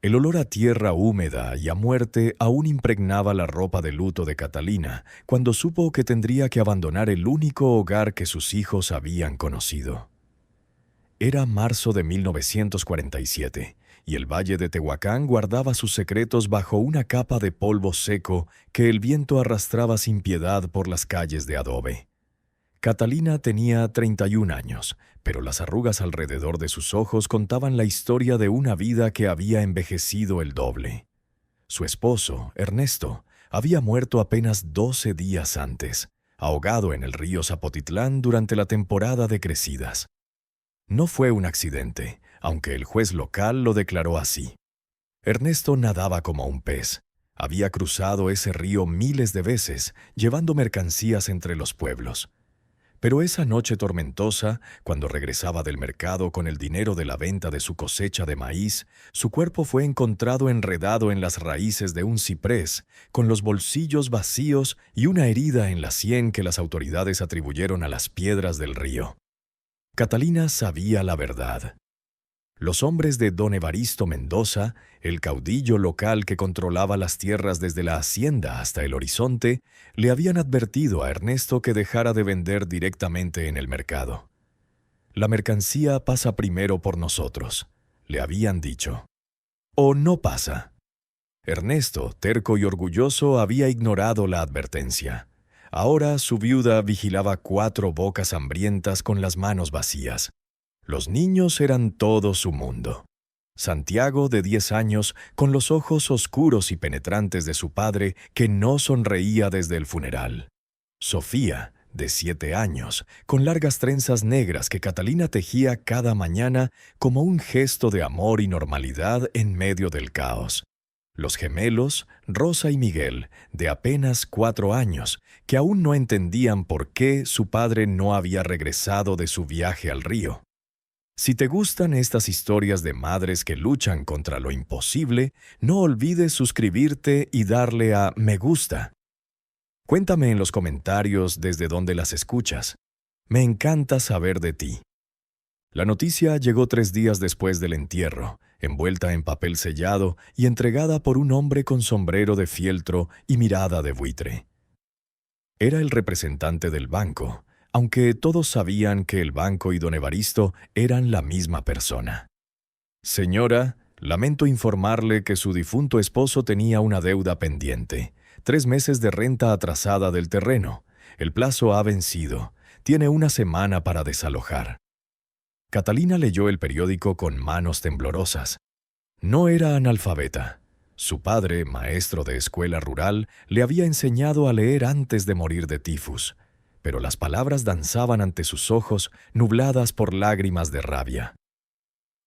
El olor a tierra húmeda y a muerte aún impregnaba la ropa de luto de Catalina cuando supo que tendría que abandonar el único hogar que sus hijos habían conocido. Era marzo de 1947 y el valle de Tehuacán guardaba sus secretos bajo una capa de polvo seco que el viento arrastraba sin piedad por las calles de adobe. Catalina tenía 31 años, pero las arrugas alrededor de sus ojos contaban la historia de una vida que había envejecido el doble. Su esposo, Ernesto, había muerto apenas 12 días antes, ahogado en el río Zapotitlán durante la temporada de crecidas. No fue un accidente, aunque el juez local lo declaró así. Ernesto nadaba como un pez. Había cruzado ese río miles de veces, llevando mercancías entre los pueblos. Pero esa noche tormentosa, cuando regresaba del mercado con el dinero de la venta de su cosecha de maíz, su cuerpo fue encontrado enredado en las raíces de un ciprés, con los bolsillos vacíos y una herida en la sien que las autoridades atribuyeron a las piedras del río. Catalina sabía la verdad. Los hombres de don Evaristo Mendoza, el caudillo local que controlaba las tierras desde la hacienda hasta el horizonte, le habían advertido a Ernesto que dejara de vender directamente en el mercado. La mercancía pasa primero por nosotros, le habían dicho. O no pasa. Ernesto, terco y orgulloso, había ignorado la advertencia. Ahora su viuda vigilaba 4 bocas hambrientas con las manos vacías. Los niños eran todo su mundo. Santiago, de 10 años, con los ojos oscuros y penetrantes de su padre, que no sonreía desde el funeral. Sofía, de 7 años, con largas trenzas negras que Catalina tejía cada mañana como un gesto de amor y normalidad en medio del caos. Los gemelos, Rosa y Miguel, de apenas 4 años, que aún no entendían por qué su padre no había regresado de su viaje al río. Si te gustan estas historias de madres que luchan contra lo imposible, no olvides suscribirte y darle a me gusta. Cuéntame en los comentarios desde dónde las escuchas. Me encanta saber de ti. La noticia llegó 3 días después del entierro, envuelta en papel sellado y entregada por un hombre con sombrero de fieltro y mirada de buitre. Era el representante del banco, aunque todos sabían que el banco y don Evaristo eran la misma persona. Señora, lamento informarle que su difunto esposo tenía una deuda pendiente, 3 meses de renta atrasada del terreno. El plazo ha vencido. Tiene una semana para desalojar. Catalina leyó el periódico con manos temblorosas. No era analfabeta. Su padre, maestro de escuela rural, le había enseñado a leer antes de morir de tifus, pero las palabras danzaban ante sus ojos, nubladas por lágrimas de rabia.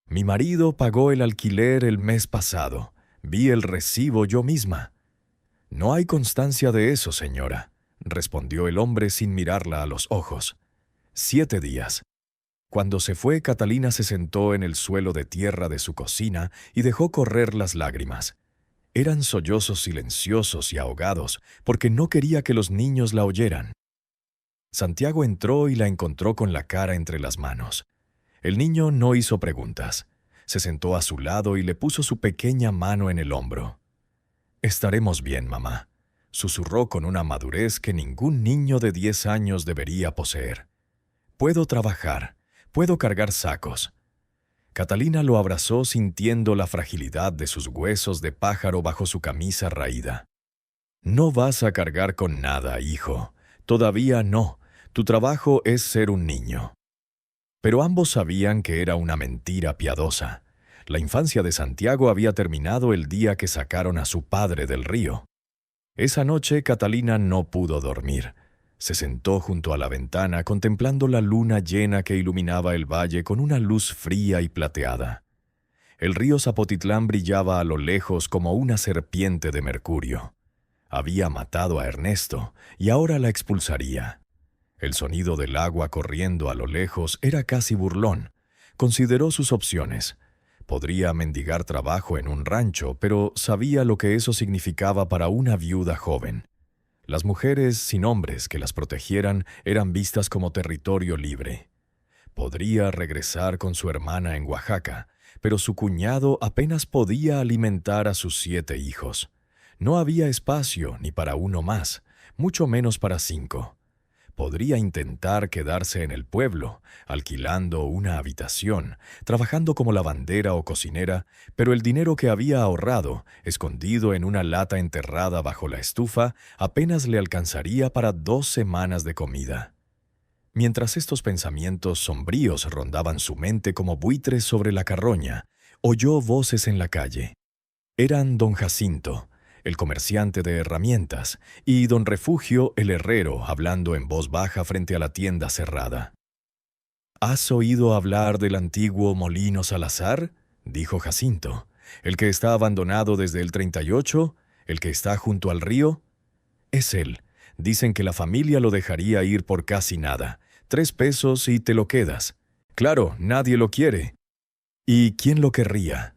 Mi marido pagó el alquiler el mes pasado. Vi el recibo yo misma. No hay constancia de eso, señora, respondió el hombre sin mirarla a los ojos. 7 días. Cuando se fue, Catalina se sentó en el suelo de tierra de su cocina y dejó correr las lágrimas. Eran sollozos silenciosos y ahogados, porque no quería que los niños la oyeran. Santiago entró y la encontró con la cara entre las manos. El niño no hizo preguntas. Se sentó a su lado y le puso su pequeña mano en el hombro. «Estaremos bien, mamá», susurró con una madurez que ningún niño de 10 años debería poseer. «Puedo trabajar, puedo cargar sacos». Catalina lo abrazó sintiendo la fragilidad de sus huesos de pájaro bajo su camisa raída. «No vas a cargar con nada, hijo. Todavía no. Tu trabajo es ser un niño». Pero ambos sabían que era una mentira piadosa. La infancia de Santiago había terminado el día que sacaron a su padre del río. Esa noche Catalina no pudo dormir. Se sentó junto a la ventana contemplando la luna llena que iluminaba el valle con una luz fría y plateada. El río Zapotitlán brillaba a lo lejos como una serpiente de mercurio. Había matado a Ernesto y ahora la expulsaría. El sonido del agua corriendo a lo lejos era casi burlón. Consideró sus opciones. Podría mendigar trabajo en un rancho, pero sabía lo que eso significaba para una viuda joven. Las mujeres sin hombres que las protegieran eran vistas como territorio libre. Podría regresar con su hermana en Oaxaca, pero su cuñado apenas podía alimentar a sus 7 hijos. No había espacio ni para uno más, mucho menos para 5. Podría intentar quedarse en el pueblo, alquilando una habitación, trabajando como lavandera o cocinera, pero el dinero que había ahorrado, escondido en una lata enterrada bajo la estufa, apenas le alcanzaría para 2 semanas de comida. Mientras estos pensamientos sombríos rondaban su mente como buitres sobre la carroña, oyó voces en la calle. Eran don Jacinto, el comerciante de herramientas, y don Refugio, el herrero, hablando en voz baja frente a la tienda cerrada. ¿Has oído hablar del antiguo Molino Salazar?, dijo Jacinto. ¿El que está abandonado desde el 38? ¿El que está junto al río? Es él. Dicen que la familia lo dejaría ir por casi nada. 3 pesos y te lo quedas. Claro, nadie lo quiere. ¿Y quién lo querría?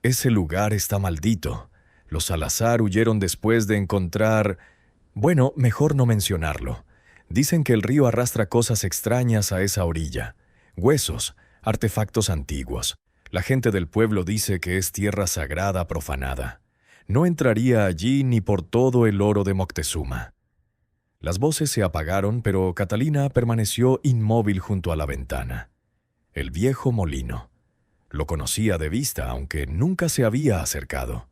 Ese lugar está maldito. Los Salazar huyeron después de encontrar... Bueno, mejor no mencionarlo. Dicen que el río arrastra cosas extrañas a esa orilla. Huesos, artefactos antiguos. La gente del pueblo dice que es tierra sagrada profanada. No entraría allí ni por todo el oro de Moctezuma. Las voces se apagaron, pero Catalina permaneció inmóvil junto a la ventana. El viejo molino. Lo conocía de vista, aunque nunca se había acercado.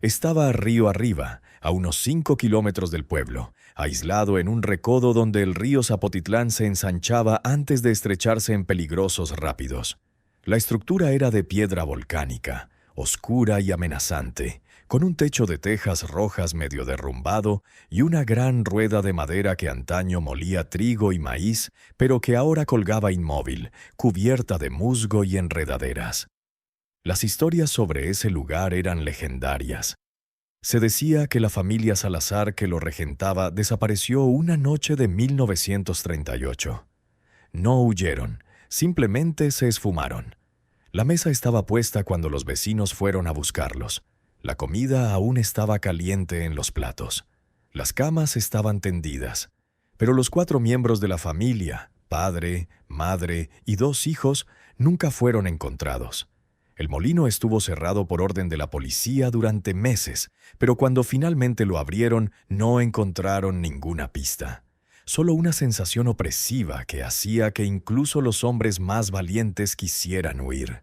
Estaba río arriba, a unos 5 kilómetros del pueblo, aislado en un recodo donde el río Zapotitlán se ensanchaba antes de estrecharse en peligrosos rápidos. La estructura era de piedra volcánica, oscura y amenazante, con un techo de tejas rojas medio derrumbado y una gran rueda de madera que antaño molía trigo y maíz, pero que ahora colgaba inmóvil, cubierta de musgo y enredaderas. Las historias sobre ese lugar eran legendarias. Se decía que la familia Salazar que lo regentaba desapareció una noche de 1938. No huyeron, simplemente se esfumaron. La mesa estaba puesta cuando los vecinos fueron a buscarlos. La comida aún estaba caliente en los platos. Las camas estaban tendidas. Pero los 4 miembros de la familia, padre, madre y 2 hijos, nunca fueron encontrados. El molino estuvo cerrado por orden de la policía durante meses, pero cuando finalmente lo abrieron no encontraron ninguna pista. Solo una sensación opresiva que hacía que incluso los hombres más valientes quisieran huir.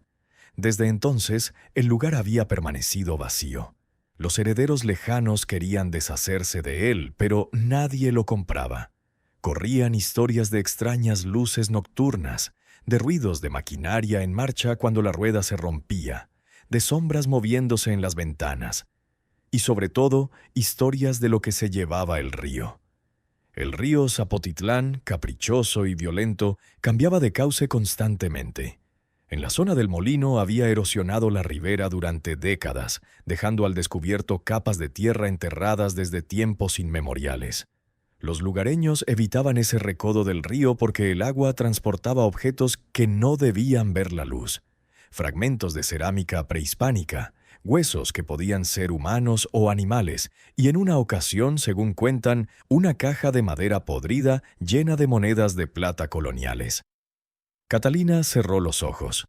Desde entonces, el lugar había permanecido vacío. Los herederos lejanos querían deshacerse de él, pero nadie lo compraba. Corrían historias de extrañas luces nocturnas, de ruidos de maquinaria en marcha cuando la rueda se rompía, de sombras moviéndose en las ventanas, y sobre todo, historias de lo que se llevaba el río. El río Zapotitlán, caprichoso y violento, cambiaba de cauce constantemente. En la zona del molino había erosionado la ribera durante décadas, dejando al descubierto capas de tierra enterradas desde tiempos inmemoriales. Los lugareños evitaban ese recodo del río porque el agua transportaba objetos que no debían ver la luz. Fragmentos de cerámica prehispánica, huesos que podían ser humanos o animales, y en una ocasión, según cuentan, una caja de madera podrida llena de monedas de plata coloniales. Catalina cerró los ojos.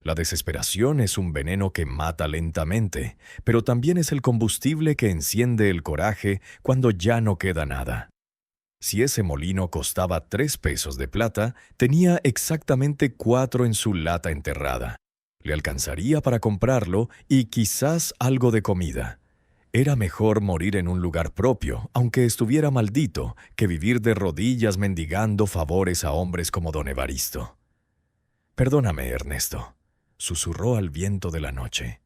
La desesperación es un veneno que mata lentamente, pero también es el combustible que enciende el coraje cuando ya no queda nada. Si ese molino costaba 3 pesos de plata, tenía exactamente 4 en su lata enterrada. Le alcanzaría para comprarlo y quizás algo de comida. Era mejor morir en un lugar propio, aunque estuviera maldito, que vivir de rodillas mendigando favores a hombres como don Evaristo. «Perdóname, Ernesto», susurró al viento de la noche.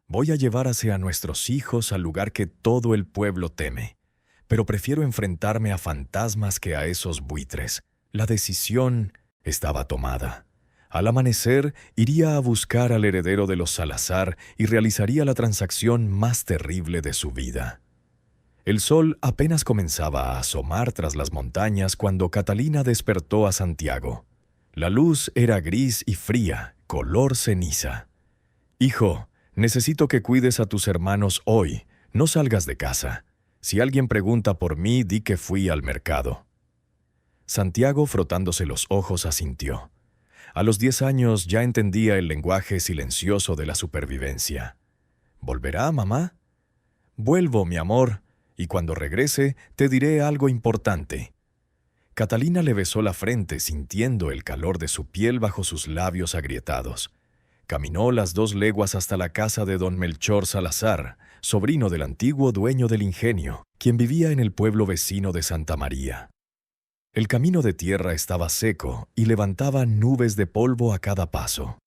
«Voy a llevar hacia nuestros hijos al lugar que todo el pueblo teme, pero prefiero enfrentarme a fantasmas que a esos buitres. La decisión estaba tomada. Al amanecer, iría a buscar al heredero de los Salazar y realizaría la transacción más terrible de su vida». El sol apenas comenzaba a asomar tras las montañas cuando Catalina despertó a Santiago. La luz era gris y fría, color ceniza. «Hijo, necesito que cuides a tus hermanos hoy. No salgas de casa. Si alguien pregunta por mí, di que fui al mercado». Santiago, frotándose los ojos, asintió. A los 10 años ya entendía el lenguaje silencioso de la supervivencia. ¿Volverá, mamá? Vuelvo, mi amor, y cuando regrese te diré algo importante. Catalina le besó la frente sintiendo el calor de su piel bajo sus labios agrietados. Caminó las 2 leguas hasta la casa de don Melchor Salazar, sobrino del antiguo dueño del ingenio, quien vivía en el pueblo vecino de Santa María. El camino de tierra estaba seco y levantaba nubes de polvo a cada paso.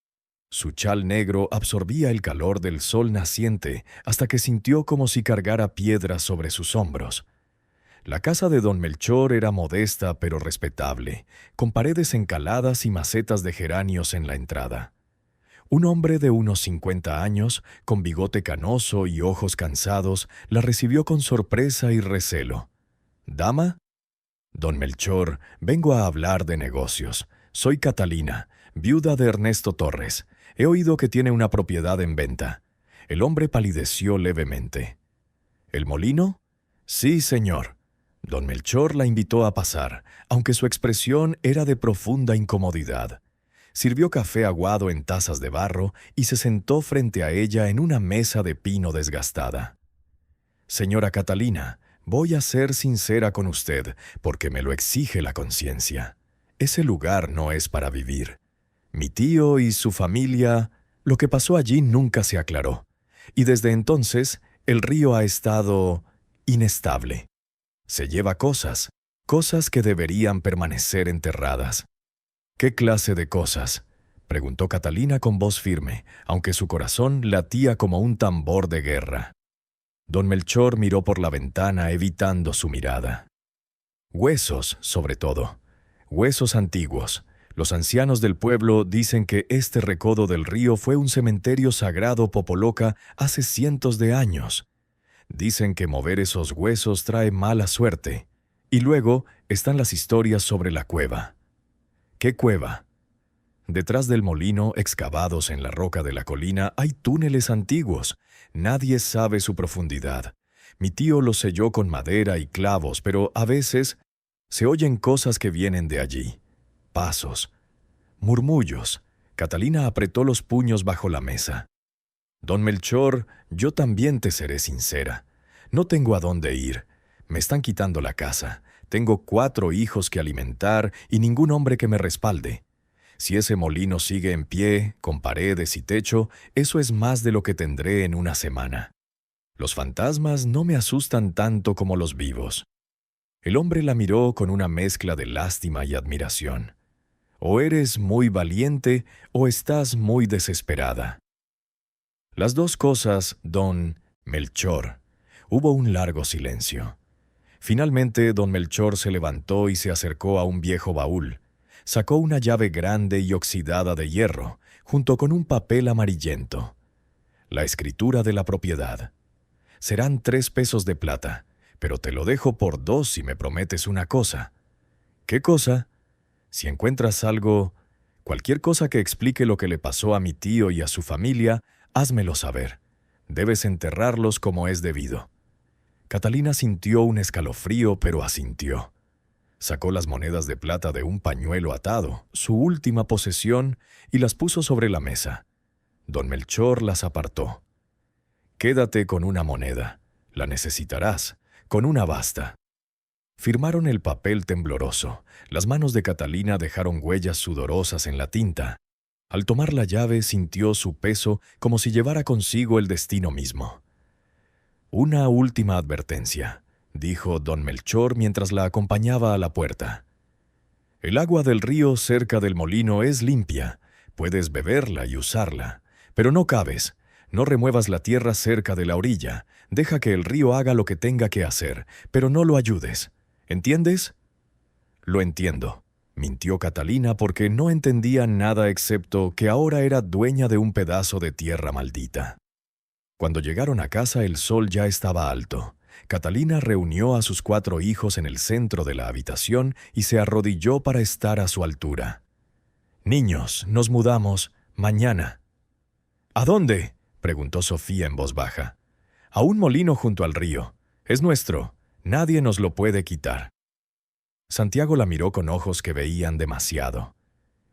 Su chal negro absorbía el calor del sol naciente hasta que sintió como si cargara piedras sobre sus hombros. La casa de don Melchor era modesta pero respetable, con paredes encaladas y macetas de geranios en la entrada. Un hombre de unos 50 años, con bigote canoso y ojos cansados, la recibió con sorpresa y recelo. «¿Dama?» «Don Melchor, vengo a hablar de negocios. Soy Catalina, viuda de Ernesto Torres. He oído que tiene una propiedad en venta». El hombre palideció levemente. «¿El molino?» «Sí, señor». Don Melchor la invitó a pasar, aunque su expresión era de profunda incomodidad. Sirvió café aguado en tazas de barro y se sentó frente a ella en una mesa de pino desgastada. «Señora Catalina, voy a ser sincera con usted, porque me lo exige la conciencia. Ese lugar no es para vivir. Mi tío y su familia, lo que pasó allí nunca se aclaró, y desde entonces el río ha estado inestable. Se lleva cosas que deberían permanecer enterradas». «¿Qué clase de cosas?», preguntó Catalina con voz firme, aunque su corazón latía como un tambor de guerra. Don Melchor miró por la ventana evitando su mirada. «Huesos, sobre todo. Huesos antiguos. Los ancianos del pueblo dicen que este recodo del río fue un cementerio sagrado popoloca hace cientos de años. Dicen que mover esos huesos trae mala suerte. Y luego están las historias sobre la cueva». «¿Qué cueva?» «Detrás del molino, excavados en la roca de la colina, hay túneles antiguos. Nadie sabe su profundidad. Mi tío los selló con madera y clavos, pero a veces se oyen cosas que vienen de allí. Pasos, murmullos». Catalina apretó los puños bajo la mesa. «Don Melchor, yo también te seré sincera. No tengo a dónde ir. Me están quitando la casa. Tengo 4 hijos que alimentar y ningún hombre que me respalde. Si ese molino sigue en pie, con paredes y techo, eso es más de lo que tendré en una semana. Los fantasmas no me asustan tanto como los vivos». El hombre la miró con una mezcla de lástima y admiración. «O eres muy valiente o estás muy desesperada». «Las 2 cosas, don Melchor». Hubo un largo silencio. Finalmente, don Melchor se levantó y se acercó a un viejo baúl. Sacó una llave grande y oxidada de hierro, junto con un papel amarillento. La escritura de la propiedad. «Serán 3 pesos de plata, pero te lo dejo por 2 si me prometes una cosa». «¿Qué cosa?» «Si encuentras algo, cualquier cosa que explique lo que le pasó a mi tío y a su familia, házmelo saber. Debes enterrarlos como es debido». Catalina sintió un escalofrío, pero asintió. Sacó las monedas de plata de un pañuelo atado, su última posesión, y las puso sobre la mesa. Don Melchor las apartó. «Quédate con una moneda. La necesitarás. Con una basta». Firmaron el papel tembloroso. Las manos de Catalina dejaron huellas sudorosas en la tinta. Al tomar la llave sintió su peso como si llevara consigo el destino mismo. «Una última advertencia», dijo don Melchor mientras la acompañaba a la puerta. «El agua del río cerca del molino es limpia. Puedes beberla y usarla. Pero no caves. No remuevas la tierra cerca de la orilla. Deja que el río haga lo que tenga que hacer, pero no lo ayudes. ¿Entiendes?» «Lo entiendo», mintió Catalina porque no entendía nada excepto que ahora era dueña de un pedazo de tierra maldita. Cuando llegaron a casa el sol ya estaba alto. Catalina reunió a sus 4 hijos en el centro de la habitación y se arrodilló para estar a su altura. «Niños, nos mudamos mañana». «¿A dónde?», preguntó Sofía en voz baja. «A un molino junto al río. Es nuestro. Nadie nos lo puede quitar». Santiago la miró con ojos que veían demasiado.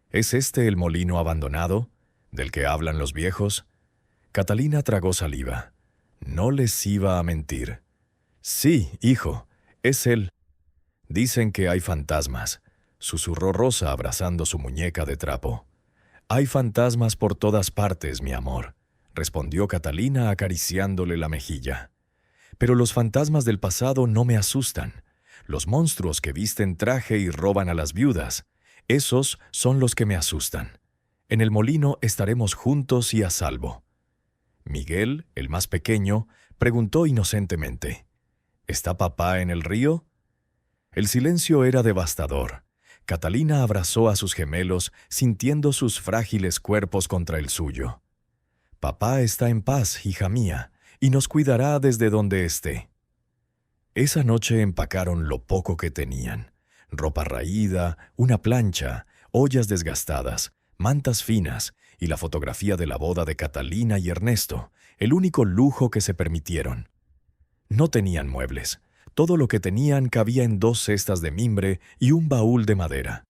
¿Es este el molino abandonado, del que hablan los viejos? Catalina tragó saliva. No les iba a mentir. Sí, hijo, es él. Dicen que hay fantasmas, susurró Rosa abrazando su muñeca de trapo. Hay fantasmas por todas partes, mi amor, respondió Catalina acariciándole la mejilla. Pero los fantasmas del pasado no me asustan. Los monstruos que visten traje y roban a las viudas, esos son los que me asustan. En el molino estaremos juntos y a salvo. Miguel, el más pequeño, preguntó inocentemente, ¿está papá en el río? El silencio era devastador. Catalina abrazó a sus gemelos, sintiendo sus frágiles cuerpos contra el suyo. Papá está en paz, hija mía, y nos cuidará desde donde esté. Esa noche empacaron lo poco que tenían: ropa raída, una plancha, ollas desgastadas, mantas finas y la fotografía de la boda de Catalina y Ernesto, el único lujo que se permitieron. No tenían muebles. Todo lo que tenían cabía en 2 cestas de mimbre y un baúl de madera.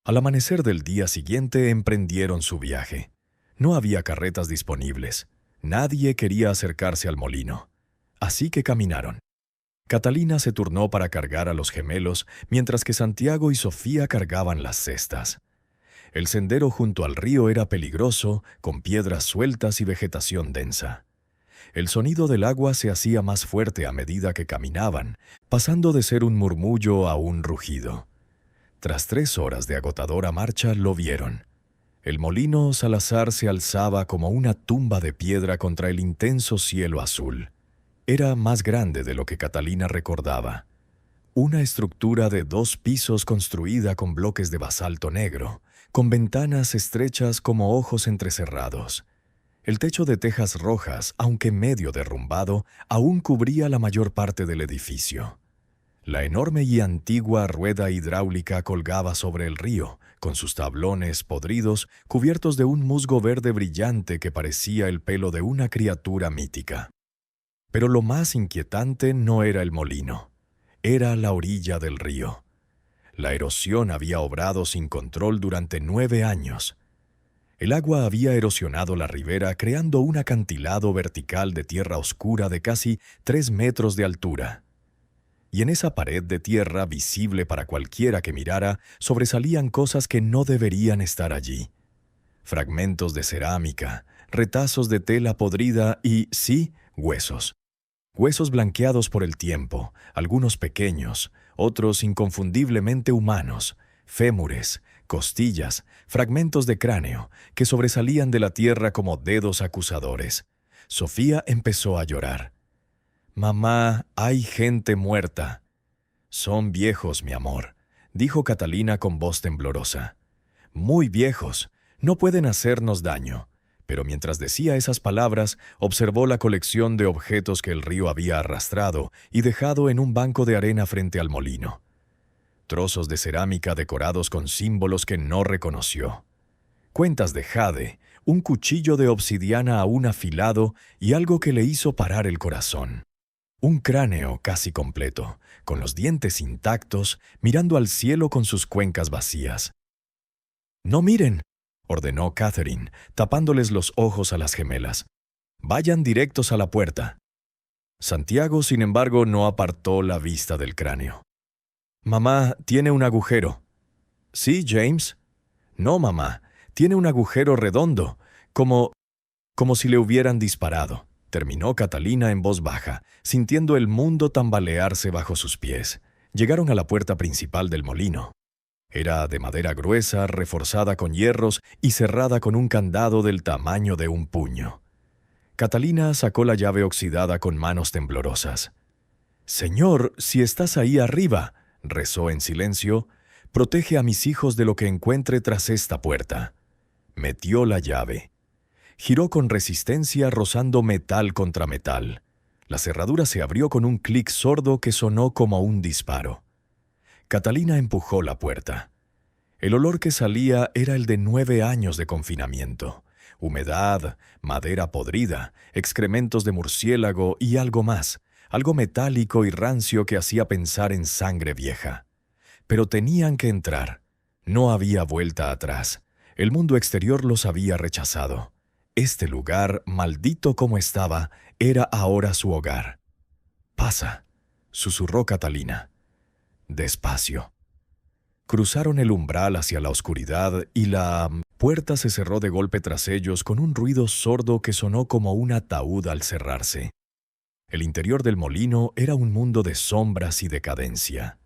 Al amanecer del día siguiente emprendieron su viaje. No había carretas disponibles. Nadie quería acercarse al molino. Así que caminaron. Catalina se turnó para cargar a los gemelos, mientras que Santiago y Sofía cargaban las cestas. El sendero junto al río era peligroso, con piedras sueltas y vegetación densa. El sonido del agua se hacía más fuerte a medida que caminaban, pasando de ser un murmullo a un rugido. Tras 3 horas de agotadora marcha, lo vieron. El molino Salazar se alzaba como una tumba de piedra contra el intenso cielo azul. Era más grande de lo que Catalina recordaba. Una estructura de 2 pisos construida con bloques de basalto negro, con ventanas estrechas como ojos entrecerrados. El techo de tejas rojas, aunque medio derrumbado, aún cubría la mayor parte del edificio. La enorme y antigua rueda hidráulica colgaba sobre el río, con sus tablones podridos cubiertos de un musgo verde brillante que parecía el pelo de una criatura mítica. Pero lo más inquietante no era el molino, era la orilla del río. La erosión había obrado sin control durante 9 años. El agua había erosionado la ribera, creando un acantilado vertical de tierra oscura de casi 3 metros de altura. Y en esa pared de tierra, visible para cualquiera que mirara, sobresalían cosas que no deberían estar allí. Fragmentos de cerámica, retazos de tela podrida y, sí, huesos. Huesos blanqueados por el tiempo, algunos pequeños, otros inconfundiblemente humanos, fémures, costillas, fragmentos de cráneo, que sobresalían de la tierra como dedos acusadores. Sofía empezó a llorar. «Mamá, hay gente muerta». «Son viejos, mi amor», dijo Catalina con voz temblorosa. «Muy viejos, no pueden hacernos daño». Pero mientras decía esas palabras, observó la colección de objetos que el río había arrastrado y dejado en un banco de arena frente al molino. Trozos de cerámica decorados con símbolos que no reconoció. Cuentas de jade, un cuchillo de obsidiana aún afilado y algo que le hizo parar el corazón. Un cráneo casi completo, con los dientes intactos, mirando al cielo con sus cuencas vacías. «No miren», ordenó Catherine, tapándoles los ojos a las gemelas. «Vayan directos a la puerta». Santiago, sin embargo, no apartó la vista del cráneo. «Mamá, tiene un agujero». «¿Sí, James?» «No, mamá, tiene un agujero redondo, como si le hubieran disparado», terminó Catalina en voz baja, sintiendo el mundo tambalearse bajo sus pies. Llegaron a la puerta principal del molino. Era de madera gruesa, reforzada con hierros y cerrada con un candado del tamaño de un puño. Catalina sacó la llave oxidada con manos temblorosas. «Señor, si estás ahí arriba», rezó en silencio, «protege a mis hijos de lo que encuentre tras esta puerta». Metió la llave. Giró con resistencia, rozando metal contra metal. La cerradura se abrió con un clic sordo que sonó como un disparo. Catalina empujó la puerta. El olor que salía era el de 9 años de confinamiento. Humedad, madera podrida, excrementos de murciélago y algo más, algo metálico y rancio que hacía pensar en sangre vieja. Pero tenían que entrar. No había vuelta atrás. El mundo exterior los había rechazado. Este lugar, maldito como estaba, era ahora su hogar. «Pasa», susurró Catalina. Despacio. Cruzaron el umbral hacia la oscuridad y la puerta se cerró de golpe tras ellos con un ruido sordo que sonó como un ataúd al cerrarse. El interior del molino era un mundo de sombras y decadencia.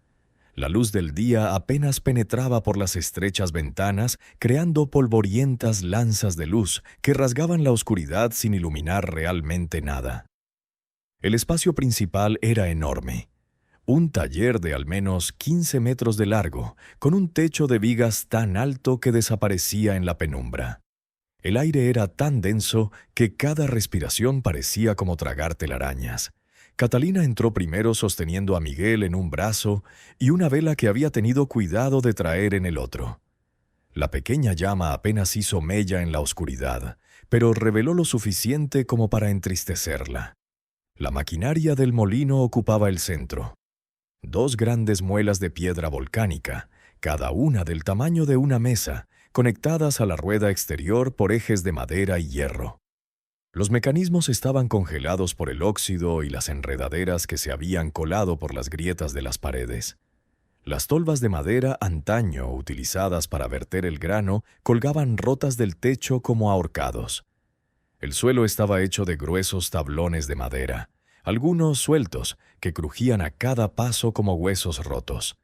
La luz del día apenas penetraba por las estrechas ventanas, creando polvorientas lanzas de luz que rasgaban la oscuridad sin iluminar realmente nada. El espacio principal era enorme. Un taller de al menos 15 metros de largo, con un techo de vigas tan alto que desaparecía en la penumbra. El aire era tan denso que cada respiración parecía como tragar telarañas. Catalina entró primero sosteniendo a Miguel en un brazo y una vela que había tenido cuidado de traer en el otro. La pequeña llama apenas hizo mella en la oscuridad, pero reveló lo suficiente como para entristecerla. La maquinaria del molino ocupaba el centro. 2 grandes muelas de piedra volcánica, cada una del tamaño de una mesa, conectadas a la rueda exterior por ejes de madera y hierro. Los mecanismos estaban congelados por el óxido y las enredaderas que se habían colado por las grietas de las paredes. Las tolvas de madera antaño utilizadas para verter el grano colgaban rotas del techo como ahorcados. El suelo estaba hecho de gruesos tablones de madera, algunos sueltos, que crujían a cada paso como huesos rotos.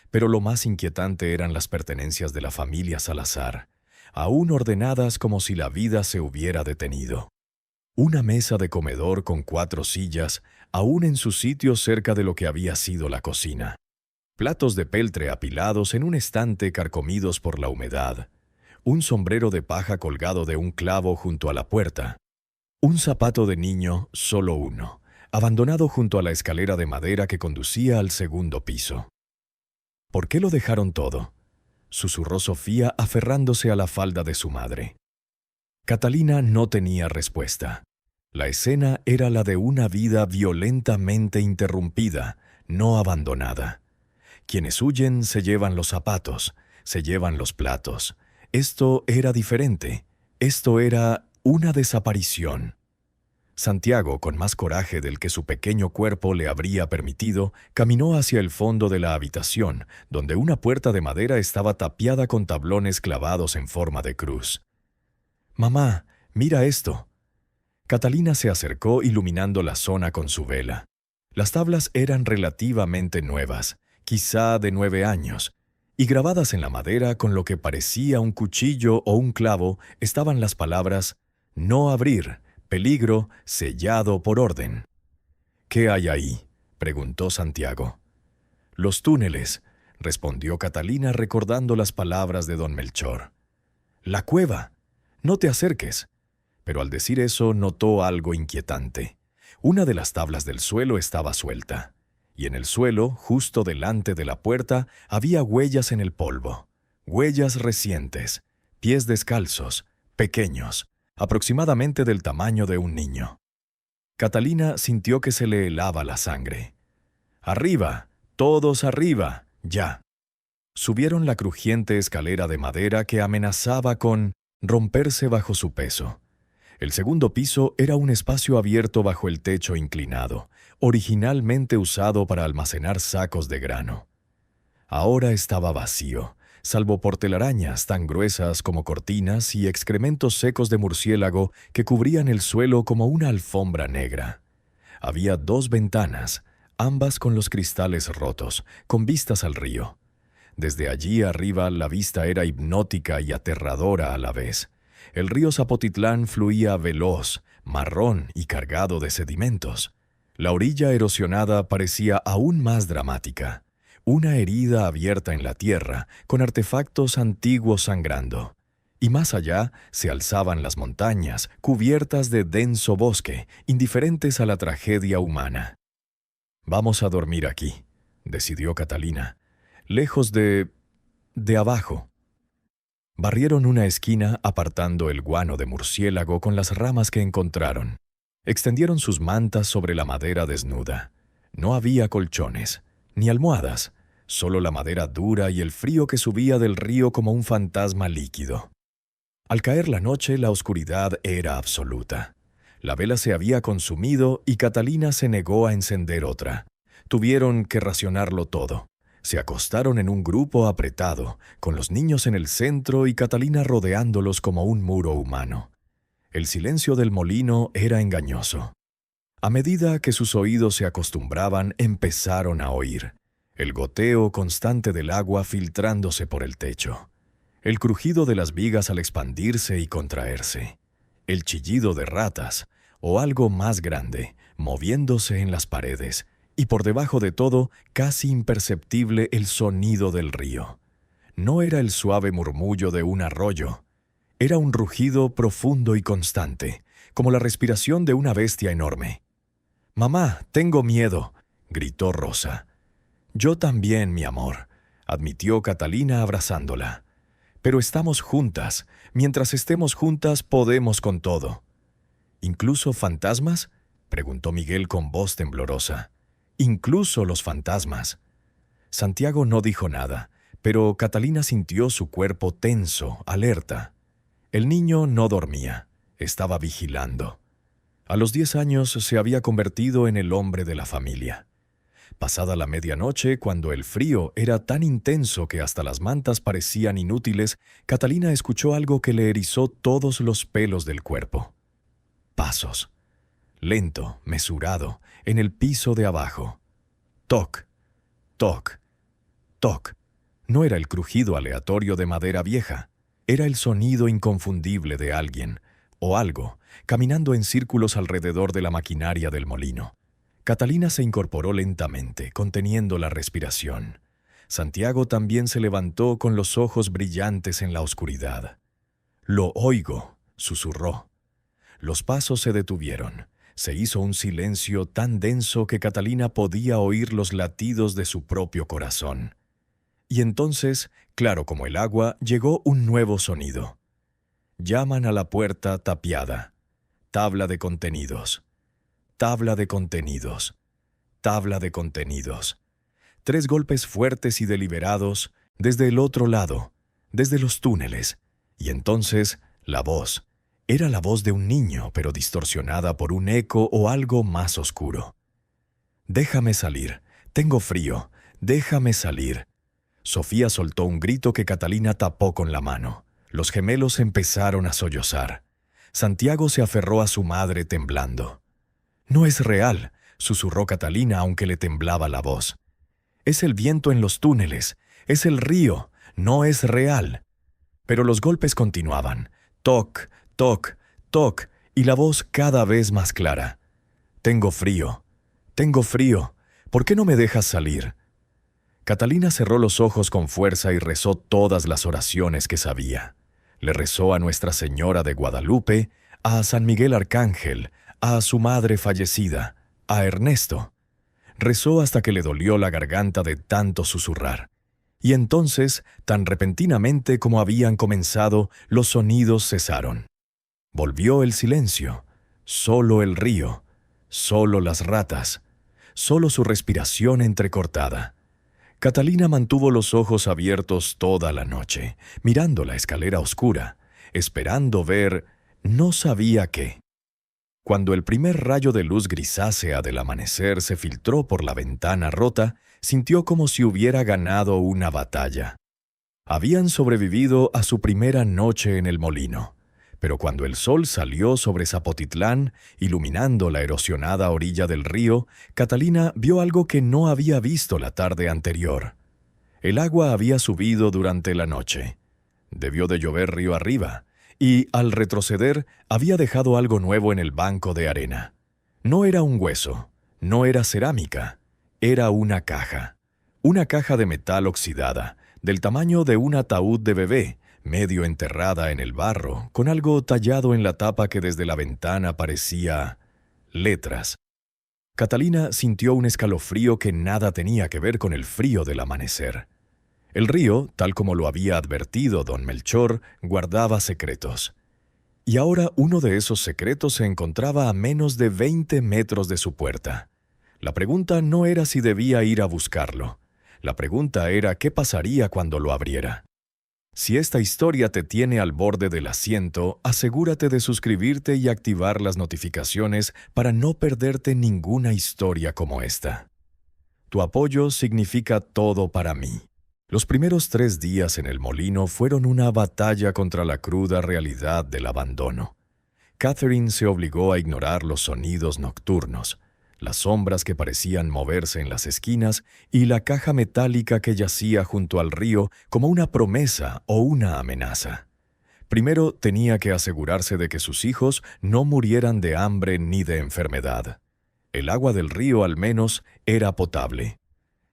Pero lo más inquietante eran las pertenencias de la familia Salazar, aún ordenadas como si la vida se hubiera detenido. Una mesa de comedor con 4 sillas, aún en su sitio cerca de lo que había sido la cocina. Platos de peltre apilados en un estante carcomidos por la humedad. Un sombrero de paja colgado de un clavo junto a la puerta. Un zapato de niño, solo uno, abandonado junto a la escalera de madera que conducía al segundo piso. «¿Por qué lo dejaron todo?», susurró Sofía aferrándose a la falda de su madre. Catalina no tenía respuesta. La escena era la de una vida violentamente interrumpida, no abandonada. Quienes huyen se llevan los zapatos, se llevan los platos. Esto era diferente. Esto era una desaparición. Santiago, con más coraje del que su pequeño cuerpo le habría permitido, caminó hacia el fondo de la habitación, donde una puerta de madera estaba tapiada con tablones clavados en forma de cruz. «Mamá, mira esto». Catalina se acercó iluminando la zona con su vela. Las tablas eran relativamente nuevas, quizá de 9 años, y grabadas en la madera con lo que parecía un cuchillo o un clavo estaban las palabras «No abrir», «Peligro», «Sellado por orden». «¿Qué hay ahí?», preguntó Santiago. «Los túneles», respondió Catalina recordando las palabras de don Melchor. «La cueva. No te acerques». Pero al decir eso notó algo inquietante. Una de las tablas del suelo estaba suelta, y en el suelo, justo delante de la puerta, había huellas en el polvo. Huellas recientes, pies descalzos, pequeños, aproximadamente del tamaño de un niño. Catalina sintió que se le helaba la sangre. «Arriba, todos arriba, ya». Subieron la crujiente escalera de madera que amenazaba con romperse bajo su peso. El segundo piso era un espacio abierto bajo el techo inclinado, originalmente usado para almacenar sacos de grano. Ahora estaba vacío, salvo por telarañas tan gruesas como cortinas y excrementos secos de murciélago que cubrían el suelo como una alfombra negra. Había 2 ventanas, ambas con los cristales rotos, con vistas al río. Desde allí arriba la vista era hipnótica y aterradora a la vez. El río Zapotitlán fluía veloz, marrón y cargado de sedimentos. La orilla erosionada parecía aún más dramática. Una herida abierta en la tierra, con artefactos antiguos sangrando. Y más allá se alzaban las montañas, cubiertas de denso bosque, indiferentes a la tragedia humana. «Vamos a dormir aquí», decidió Catalina, «lejos de abajo». Barrieron una esquina apartando el guano de murciélago con las ramas que encontraron. Extendieron sus mantas sobre la madera desnuda. No había colchones, ni almohadas, solo la madera dura y el frío que subía del río como un fantasma líquido. Al caer la noche, la oscuridad era absoluta. La vela se había consumido y Catalina se negó a encender otra. Tuvieron que racionarlo todo. Se acostaron en un grupo apretado, con los niños en el centro y Catalina rodeándolos como un muro humano. El silencio del molino era engañoso. A medida que sus oídos se acostumbraban, empezaron a oír. El goteo constante del agua filtrándose por el techo. El crujido de las vigas al expandirse y contraerse. El chillido de ratas, o algo más grande, moviéndose en las paredes, y por debajo de todo, casi imperceptible el sonido del río. No era el suave murmullo de un arroyo. Era un rugido profundo y constante, como la respiración de una bestia enorme. «Mamá, tengo miedo», gritó Rosa. «Yo también, mi amor», admitió Catalina abrazándola. «Pero estamos juntas. Mientras estemos juntas podemos con todo». «¿Incluso fantasmas?», preguntó Miguel con voz temblorosa. «Incluso los fantasmas». Santiago no dijo nada, pero Catalina sintió su cuerpo tenso, alerta. El niño no dormía, estaba vigilando. A los 10 años se había convertido en el hombre de la familia. Pasada la medianoche, cuando el frío era tan intenso que hasta las mantas parecían inútiles, Catalina escuchó algo que le erizó todos los pelos del cuerpo. Pasos. Lento, mesurado, en el piso de abajo. Toc, toc, toc. No era el crujido aleatorio de madera vieja. Era el sonido inconfundible de alguien, o algo, caminando en círculos alrededor de la maquinaria del molino. Catalina se incorporó lentamente, conteniendo la respiración. Santiago también se levantó con los ojos brillantes en la oscuridad. «Lo oigo», susurró. Los pasos se detuvieron. Se hizo un silencio tan denso que Catalina podía oír los latidos de su propio corazón. Y entonces, claro como el agua, llegó un nuevo sonido. Llaman a la puerta tapiada. Tabla de contenidos. Tabla de contenidos. Tabla de contenidos. 3 golpes fuertes y deliberados desde el otro lado, desde los túneles. Y entonces, la voz. Era la voz de un niño, pero distorsionada por un eco o algo más oscuro. «Déjame salir. Tengo frío. Déjame salir». Sofía soltó un grito que Catalina tapó con la mano. Los gemelos empezaron a sollozar. Santiago se aferró a su madre temblando. «No es real», susurró Catalina aunque le temblaba la voz. «Es el viento en los túneles. Es el río. No es real». Pero los golpes continuaban. Toc, toc, toc, y la voz cada vez más clara. «Tengo frío. Tengo frío. ¿Por qué no me dejas salir?» Catalina cerró los ojos con fuerza y rezó todas las oraciones que sabía. Le rezó a Nuestra Señora de Guadalupe, a San Miguel Arcángel, a su madre fallecida, a Ernesto. Rezó hasta que le dolió la garganta de tanto susurrar. Y entonces, tan repentinamente como habían comenzado, los sonidos cesaron. Volvió el silencio, solo el río, solo las ratas, solo su respiración entrecortada. Catalina mantuvo los ojos abiertos toda la noche, mirando la escalera oscura, esperando ver, no sabía qué. Cuando el primer rayo de luz grisácea del amanecer se filtró por la ventana rota, sintió como si hubiera ganado una batalla. Habían sobrevivido a su primera noche en el molino, pero cuando el sol salió sobre Zapotitlán, iluminando la erosionada orilla del río, Catalina vio algo que no había visto la tarde anterior. El agua había subido durante la noche. Debió de llover río arriba, y, al retroceder, había dejado algo nuevo en el banco de arena. No era un hueso, no era cerámica, era una caja de metal oxidada, del tamaño de un ataúd de bebé, medio enterrada en el barro, con algo tallado en la tapa que desde la ventana parecía letras. Catalina sintió un escalofrío que nada tenía que ver con el frío del amanecer. El río, tal como lo había advertido don Melchor, guardaba secretos. Y ahora uno de esos secretos se encontraba a menos de 20 metros de su puerta. La pregunta no era si debía ir a buscarlo. La pregunta era qué pasaría cuando lo abriera. Si esta historia te tiene al borde del asiento, asegúrate de suscribirte y activar las notificaciones para no perderte ninguna historia como esta. Tu apoyo significa todo para mí. Los primeros 3 días en el molino fueron una batalla contra la cruda realidad del abandono. Catherine se obligó a ignorar los sonidos nocturnos, las sombras que parecían moverse en las esquinas y la caja metálica que yacía junto al río como una promesa o una amenaza. Primero tenía que asegurarse de que sus hijos no murieran de hambre ni de enfermedad. El agua del río, al menos, era potable.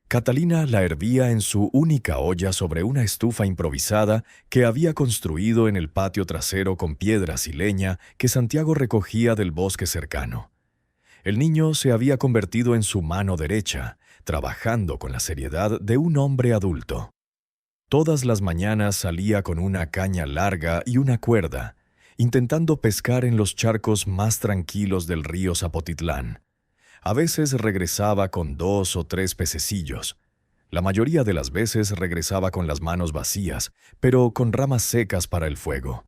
Catalina la hervía en su única olla sobre una estufa improvisada que había construido en el patio trasero con piedras y leña que Santiago recogía del bosque cercano. El niño se había convertido en su mano derecha, trabajando con la seriedad de un hombre adulto. Todas las mañanas salía con una caña larga y una cuerda, intentando pescar en los charcos más tranquilos del río Zapotitlán. A veces regresaba con 2 o 3 pececillos. La mayoría de las veces regresaba con las manos vacías, pero con ramas secas para el fuego.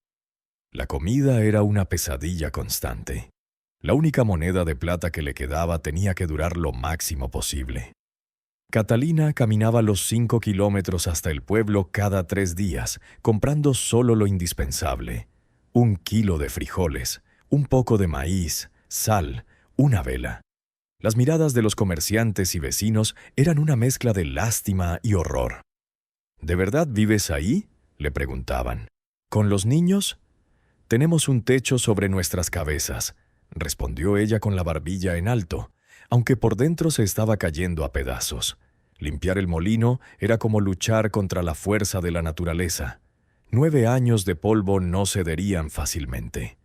La comida era una pesadilla constante. La única moneda de plata que le quedaba tenía que durar lo máximo posible. Catalina caminaba los 5 kilómetros hasta el pueblo cada 3 días, comprando solo lo indispensable: 1 kilo de frijoles, un poco de maíz, sal, una vela. Las miradas de los comerciantes y vecinos eran una mezcla de lástima y horror. ¿De verdad vives ahí?, le preguntaban. ¿Con los niños? Tenemos un techo sobre nuestras cabezas, respondió ella con la barbilla en alto, aunque por dentro se estaba cayendo a pedazos. Limpiar el molino era como luchar contra la fuerza de la naturaleza. 9 años de polvo no cederían fácilmente.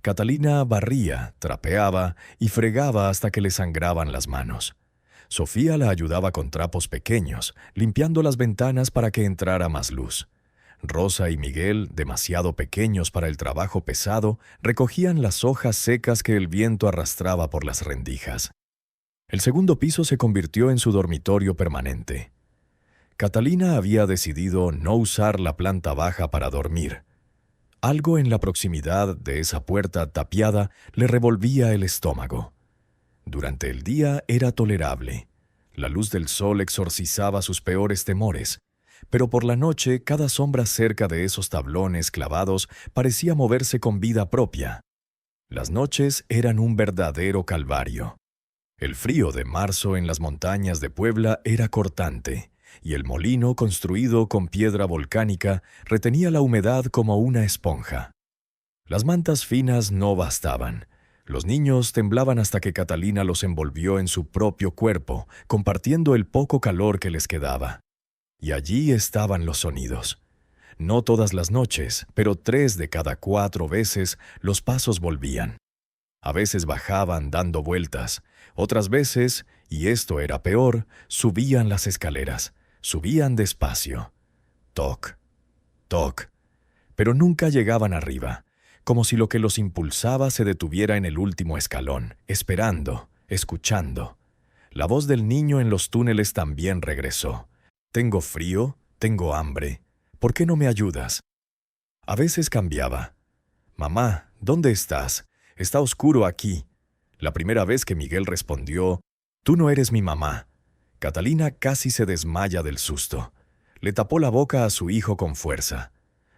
Catalina barría, trapeaba y fregaba hasta que le sangraban las manos. Sofía la ayudaba con trapos pequeños, limpiando las ventanas para que entrara más luz. Rosa y Miguel, demasiado pequeños para el trabajo pesado, recogían las hojas secas que el viento arrastraba por las rendijas. El segundo piso se convirtió en su dormitorio permanente. Catalina había decidido no usar la planta baja para dormir. Algo en la proximidad de esa puerta tapiada le revolvía el estómago. Durante el día era tolerable. La luz del sol exorcizaba sus peores temores, pero por la noche cada sombra cerca de esos tablones clavados parecía moverse con vida propia. Las noches eran un verdadero calvario. El frío de marzo en las montañas de Puebla era cortante, y el molino, construido con piedra volcánica, retenía la humedad como una esponja. Las mantas finas no bastaban. Los niños temblaban hasta que Catalina los envolvió en su propio cuerpo, compartiendo el poco calor que les quedaba. Y allí estaban los sonidos. No todas las noches, pero 3 de cada 4 veces los pasos volvían. A veces bajaban dando vueltas, otras veces, y esto era peor, subían las escaleras. Subían despacio. Toc, toc. Pero nunca llegaban arriba, como si lo que los impulsaba se detuviera en el último escalón, esperando, escuchando. La voz del niño en los túneles también regresó. Tengo frío, tengo hambre. ¿Por qué no me ayudas? A veces cambiaba. Mamá, ¿dónde estás? Está oscuro aquí. La primera vez que Miguel respondió, tú no eres mi mamá. Catalina casi se desmaya del susto. Le tapó la boca a su hijo con fuerza.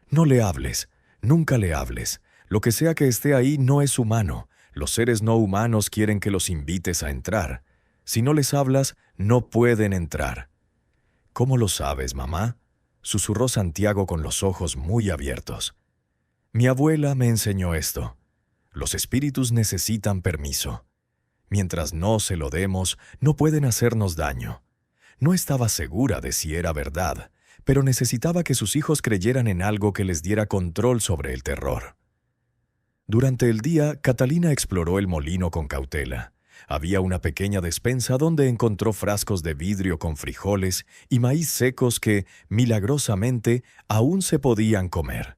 No le hables, nunca le hables. Lo que sea que esté ahí no es humano. Los seres no humanos quieren que los invites a entrar. Si no les hablas, no pueden entrar. ¿Cómo lo sabes, mamá?, susurró Santiago con los ojos muy abiertos. Mi abuela me enseñó esto. Los espíritus necesitan permiso. Mientras no se lo demos, no pueden hacernos daño. No estaba segura de si era verdad, pero necesitaba que sus hijos creyeran en algo que les diera control sobre el terror. Durante el día, Catalina exploró el molino con cautela. Había una pequeña despensa donde encontró frascos de vidrio con frijoles y maíz secos que, milagrosamente, aún se podían comer.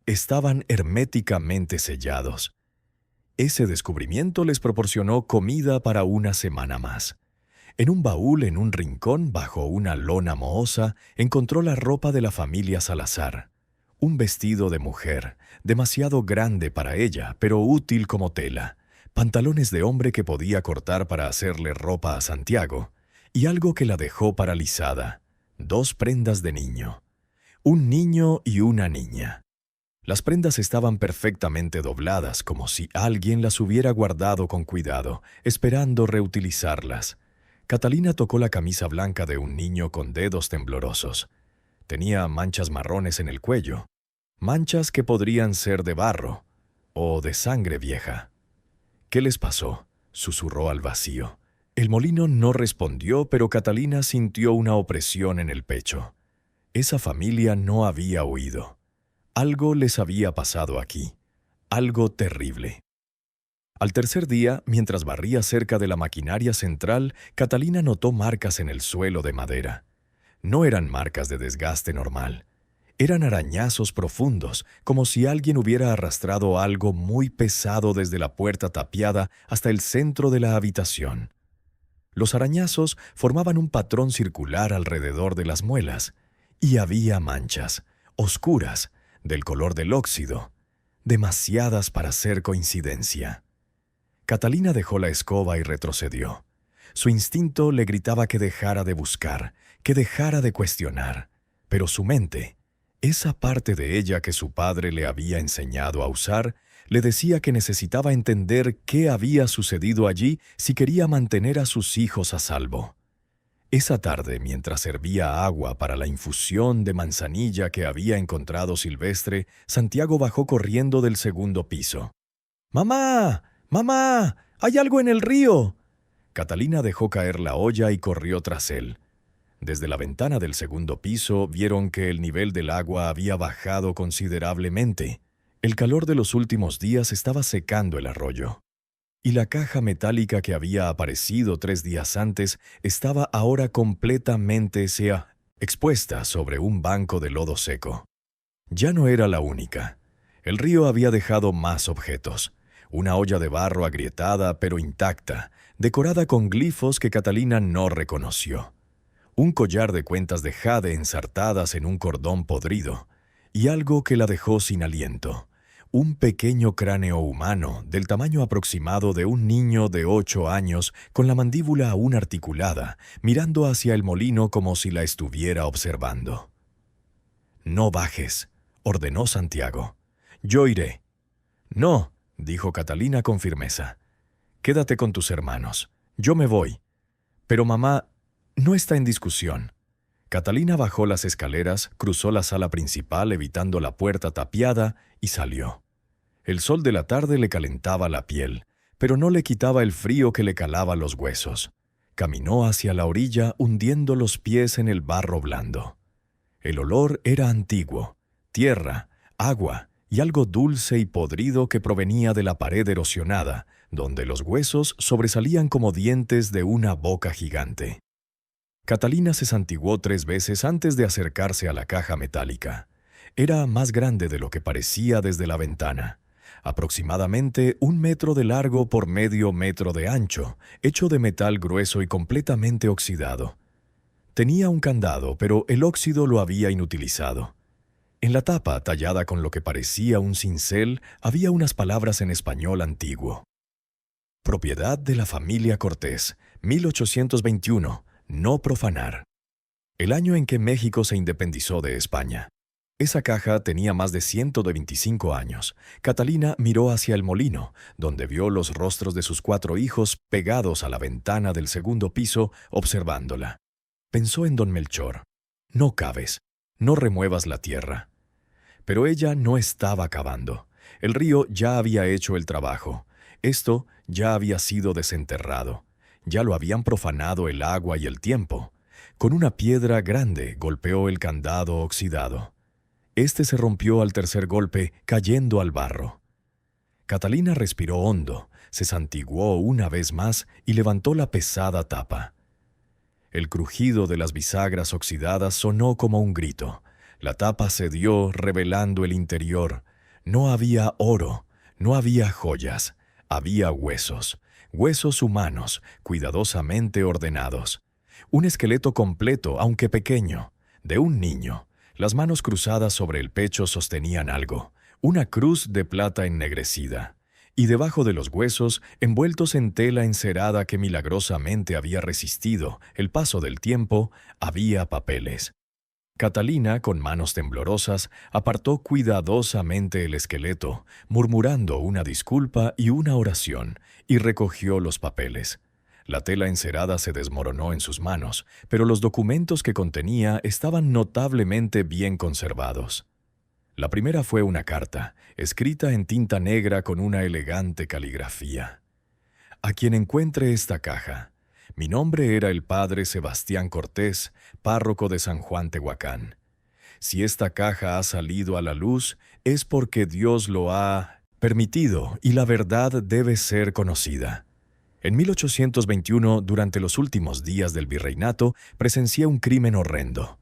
Estaban herméticamente sellados. Ese descubrimiento les proporcionó comida para una semana más. En un baúl en un rincón, bajo una lona mohosa, encontró la ropa de la familia Salazar. Un vestido de mujer, demasiado grande para ella, pero útil como tela, pantalones de hombre que podía cortar para hacerle ropa a Santiago, y algo que la dejó paralizada, 2 prendas de niño, un niño y una niña. Las prendas estaban perfectamente dobladas, como si alguien las hubiera guardado con cuidado, esperando reutilizarlas. Catalina tocó la camisa blanca de un niño con dedos temblorosos. Tenía manchas marrones en el cuello, manchas que podrían ser de barro o de sangre vieja. «¿Qué les pasó?», susurró al vacío. El molino no respondió, pero Catalina sintió una opresión en el pecho. Esa familia no había huido. Algo les había pasado aquí, algo terrible. Al tercer día, mientras barría cerca de la maquinaria central, Catalina notó marcas en el suelo de madera. No eran marcas de desgaste normal. Eran arañazos profundos, como si alguien hubiera arrastrado algo muy pesado desde la puerta tapiada hasta el centro de la habitación. Los arañazos formaban un patrón circular alrededor de las muelas, y había manchas, oscuras, del color del óxido, demasiadas para ser coincidencia. Catalina dejó la escoba y retrocedió. Su instinto le gritaba que dejara de buscar, que dejara de cuestionar, pero su mente, esa parte de ella que su padre le había enseñado a usar, le decía que necesitaba entender qué había sucedido allí si quería mantener a sus hijos a salvo. Esa tarde, mientras servía agua para la infusión de manzanilla que había encontrado Silvestre, Santiago bajó corriendo del segundo piso. «¡Mamá! ¡Mamá! ¡Hay algo en el río!». Catalina dejó caer la olla y corrió tras él. Desde la ventana del segundo piso vieron que el nivel del agua había bajado considerablemente. El calor de los últimos días estaba secando el arroyo. Y la caja metálica que había aparecido 3 días antes estaba ahora completamente expuesta sobre un banco de lodo seco. Ya no era la única. El río había dejado más objetos. Una olla de barro agrietada pero intacta, decorada con glifos que Catalina no reconoció. Un collar de cuentas de jade ensartadas en un cordón podrido, y algo que la dejó sin aliento. Un pequeño cráneo humano del tamaño aproximado de un niño de 8 años con la mandíbula aún articulada, mirando hacia el molino como si la estuviera observando. «No bajes», ordenó Santiago. «Yo iré». «No», dijo Catalina con firmeza. «Quédate con tus hermanos. Yo me voy». «Pero mamá, no está en discusión». Catalina bajó las escaleras, cruzó la sala principal evitando la puerta tapiada y salió. El sol de la tarde le calentaba la piel, pero no le quitaba el frío que le calaba los huesos. Caminó hacia la orilla hundiendo los pies en el barro blando. El olor era antiguo, tierra, agua y algo dulce y podrido que provenía de la pared erosionada, donde los huesos sobresalían como dientes de una boca gigante. Catalina se santiguó 3 veces antes de acercarse a la caja metálica. Era más grande de lo que parecía desde la ventana. Aproximadamente 1 metro de largo por medio metro de ancho, hecho de metal grueso y completamente oxidado. Tenía un candado, pero el óxido lo había inutilizado. En la tapa, tallada con lo que parecía un cincel, había unas palabras en español antiguo. Propiedad de la familia Cortés, 1821. No profanar. El año en que México se independizó de España. Esa caja tenía más de 125 años. Catalina miró hacia el molino, donde vio los rostros de sus 4 hijos pegados a la ventana del segundo piso, observándola. Pensó en don Melchor. «No caves, no remuevas la tierra». Pero ella no estaba cavando. El río ya había hecho el trabajo. Esto ya había sido desenterrado. Ya lo habían profanado el agua y el tiempo. Con una piedra grande golpeó el candado oxidado. Este se rompió al tercer golpe, cayendo al barro. Catalina respiró hondo, se santiguó una vez más y levantó la pesada tapa. El crujido de las bisagras oxidadas sonó como un grito. La tapa cedió, revelando el interior. No había oro, no había joyas, había huesos. huesos humanos, cuidadosamente ordenados. Un esqueleto completo, aunque pequeño, de un niño. Las manos cruzadas sobre el pecho sostenían algo, una cruz de plata ennegrecida. Y debajo de los huesos, envueltos en tela encerada que milagrosamente había resistido el paso del tiempo, había papeles. Catalina, con manos temblorosas, apartó cuidadosamente el esqueleto, murmurando una disculpa y una oración, y recogió los papeles. La tela encerada se desmoronó en sus manos, pero los documentos que contenía estaban notablemente bien conservados. La primera fue una carta, escrita en tinta negra con una elegante caligrafía. A quien encuentre esta caja. Mi nombre era el padre Sebastián Cortés, párroco de San Juan Tehuacán. Si esta caja ha salido a la luz, es porque Dios lo ha permitido y la verdad debe ser conocida. En 1821, durante los últimos días del virreinato, presencié un crimen horrendo.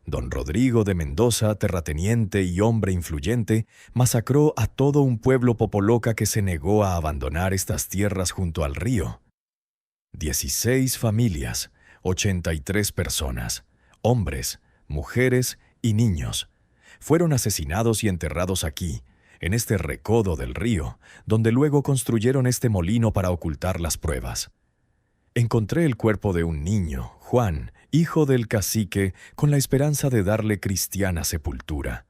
Don Rodrigo de Mendoza, terrateniente y hombre influyente, masacró a todo un pueblo popoloca que se negó a abandonar estas tierras junto al río. 16 familias, 83 personas, hombres, mujeres y niños, fueron asesinados y enterrados aquí, en este recodo del río, donde luego construyeron este molino para ocultar las pruebas. Encontré el cuerpo de un niño, Juan, hijo del cacique, con la esperanza de darle cristiana sepultura.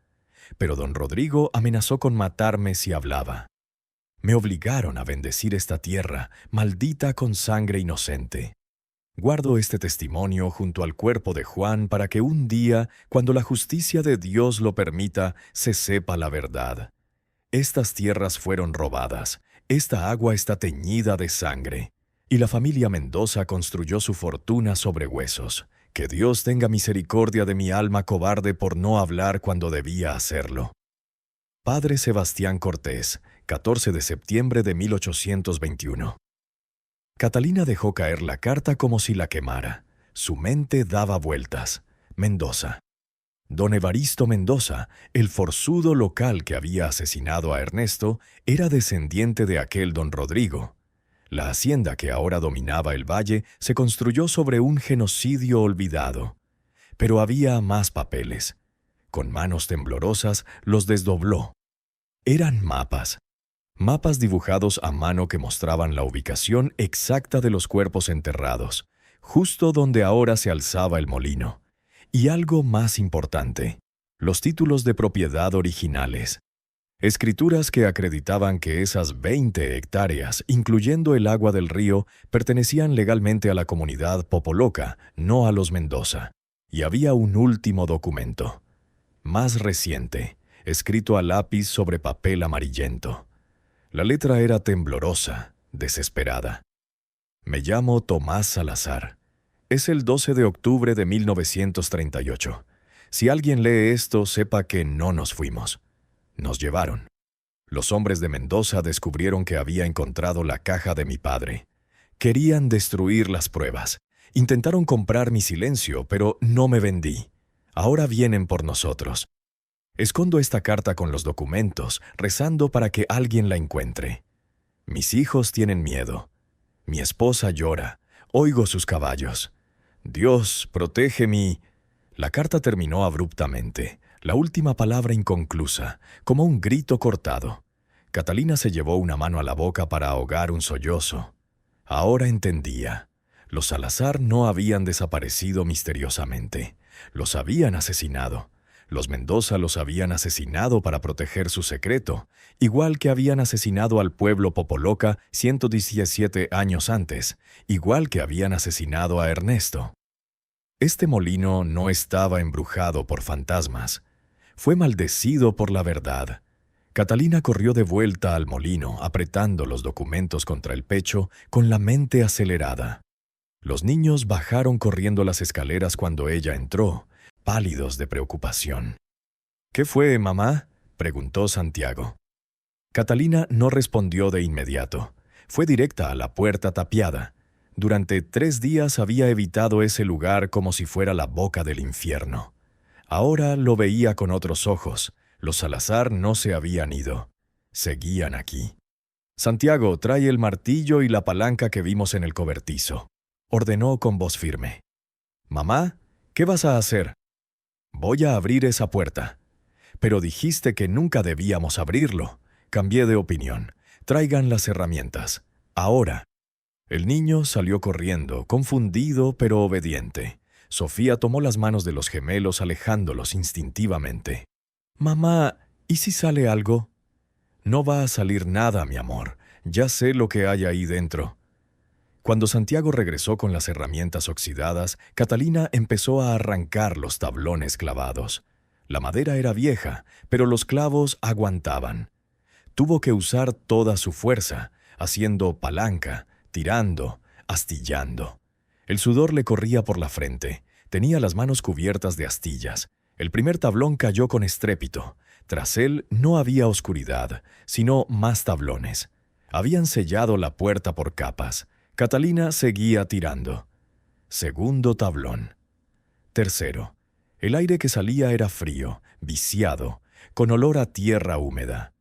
Pero don Rodrigo amenazó con matarme si hablaba. Me obligaron a bendecir esta tierra, maldita con sangre inocente. Guardo este testimonio junto al cuerpo de Juan para que un día, cuando la justicia de Dios lo permita, se sepa la verdad. Estas tierras fueron robadas, esta agua está teñida de sangre, y la familia Mendoza construyó su fortuna sobre huesos. Que Dios tenga misericordia de mi alma cobarde por no hablar cuando debía hacerlo. Padre Sebastián Cortés, 14 de septiembre de 1821. Catalina dejó caer la carta como si la quemara. Su mente daba vueltas. Mendoza. Don Evaristo Mendoza, el forzudo local que había asesinado a Ernesto, era descendiente de aquel don Rodrigo. La hacienda que ahora dominaba el valle se construyó sobre un genocidio olvidado. Pero había más papeles. Con manos temblorosas los desdobló. Eran mapas. Mapas dibujados a mano que mostraban la ubicación exacta de los cuerpos enterrados, justo donde ahora se alzaba el molino. Y algo más importante, los títulos de propiedad originales. Escrituras que acreditaban que esas 20 hectáreas, incluyendo el agua del río, pertenecían legalmente a la comunidad popoloca, no a los Mendoza. Y había un último documento, más reciente, escrito a lápiz sobre papel amarillento. La letra era temblorosa, desesperada. Me llamo Tomás Salazar. Es el 12 de octubre de 1938. Si alguien lee esto, sepa que no nos fuimos. Nos llevaron. Los hombres de Mendoza descubrieron que había encontrado la caja de mi padre. Querían destruir las pruebas. Intentaron comprar mi silencio, pero no me vendí. Ahora vienen por nosotros. Escondo esta carta con los documentos, rezando para que alguien la encuentre. Mis hijos tienen miedo. Mi esposa llora. Oigo sus caballos. Dios, protege mi... La carta terminó abruptamente, la última palabra inconclusa, como un grito cortado. Catalina se llevó una mano a la boca para ahogar un sollozo. Ahora entendía. Los Salazar no habían desaparecido misteriosamente. Los habían asesinado. Los Mendoza los habían asesinado para proteger su secreto, igual que habían asesinado al pueblo popoloca 117 años antes, igual que habían asesinado a Ernesto. Este molino no estaba embrujado por fantasmas. Fue maldecido por la verdad. Catalina corrió de vuelta al molino, apretando los documentos contra el pecho, con la mente acelerada. Los niños bajaron corriendo las escaleras cuando ella entró, pálidos de preocupación. ¿Qué fue, mamá?, preguntó Santiago. Catalina no respondió de inmediato. Fue directa a la puerta tapiada. Durante 3 días había evitado ese lugar como si fuera la boca del infierno. Ahora lo veía con otros ojos. Los Salazar no se habían ido. Seguían aquí. Santiago, trae el martillo y la palanca que vimos en el cobertizo, ordenó con voz firme. Mamá, ¿qué vas a hacer? Voy a abrir esa puerta. Pero dijiste que nunca debíamos abrirlo. Cambié de opinión. Traigan las herramientas. Ahora. El niño salió corriendo, confundido pero obediente. Sofía tomó las manos de los gemelos alejándolos instintivamente. Mamá, ¿y si sale algo? No va a salir nada, mi amor. Ya sé lo que hay ahí dentro. Cuando Santiago regresó con las herramientas oxidadas, Catalina empezó a arrancar los tablones clavados. La madera era vieja, pero los clavos aguantaban. Tuvo que usar toda su fuerza, haciendo palanca, tirando, astillando. El sudor le corría por la frente. Tenía las manos cubiertas de astillas. El primer tablón cayó con estrépito. Tras él no había oscuridad, sino más tablones. Habían sellado la puerta por capas. Catalina seguía tirando. Segundo tablón. Tercero. El aire que salía era frío, viciado, con olor a tierra húmeda.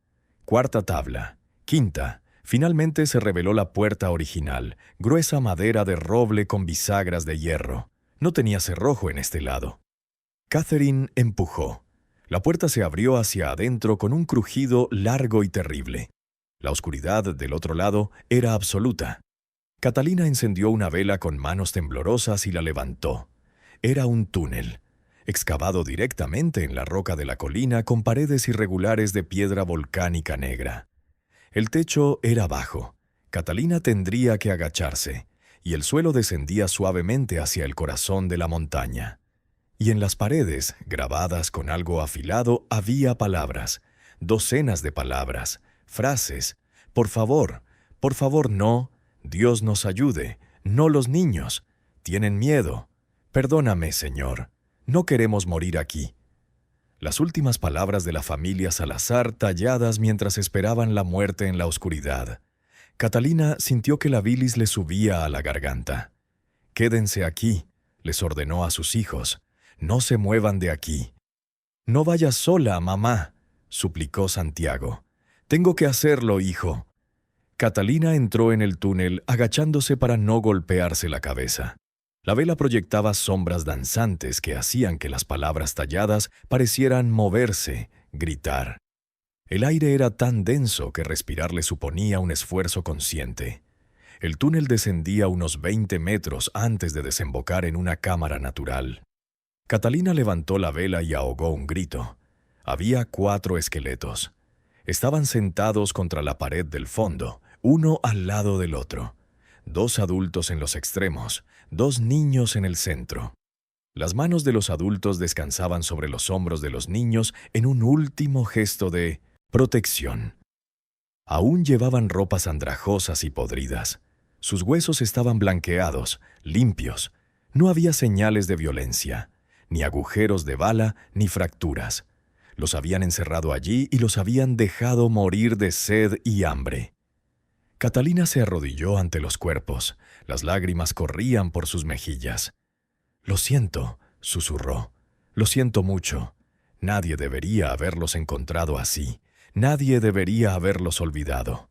Cuarta tabla. Quinta. Finalmente se reveló la puerta original, gruesa madera de roble con bisagras de hierro. No tenía cerrojo en este lado. Catherine empujó. La puerta se abrió hacia adentro con un crujido largo y terrible. La oscuridad del otro lado era absoluta. Catalina encendió una vela con manos temblorosas y la levantó. Era un túnel, excavado directamente en la roca de la colina con paredes irregulares de piedra volcánica negra. El techo era bajo. Catalina tendría que agacharse, y el suelo descendía suavemente hacia el corazón de la montaña. Y en las paredes, grabadas con algo afilado, había palabras, docenas de palabras, frases. Por favor, no. Dios nos ayude. No los niños. Tienen miedo. Perdóname, Señor. No queremos morir aquí. Las últimas palabras de la familia Salazar talladas mientras esperaban la muerte en la oscuridad. Catalina sintió que la bilis le subía a la garganta. «Quédense aquí», les ordenó a sus hijos. «No se muevan de aquí». «No vayas sola, mamá», suplicó Santiago. «Tengo que hacerlo, hijo». Catalina entró en el túnel agachándose para no golpearse la cabeza. La vela proyectaba sombras danzantes que hacían que las palabras talladas parecieran moverse, gritar. El aire era tan denso que respirar le suponía un esfuerzo consciente. El túnel descendía unos 20 metros antes de desembocar en una cámara natural. Catalina levantó la vela y ahogó un grito. Había 4 esqueletos. Estaban sentados contra la pared del fondo, uno al lado del otro. 2 adultos en los extremos, 2 niños en el centro. Las manos de los adultos descansaban sobre los hombros de los niños en un último gesto de protección. Aún llevaban ropas andrajosas y podridas. Sus huesos estaban blanqueados, limpios. No había señales de violencia, ni agujeros de bala, ni fracturas. Los habían encerrado allí y los habían dejado morir de sed y hambre. Catalina se arrodilló ante los cuerpos. Las lágrimas corrían por sus mejillas. «Lo siento», susurró. «Lo siento mucho. Nadie debería haberlos encontrado así. Nadie debería haberlos olvidado».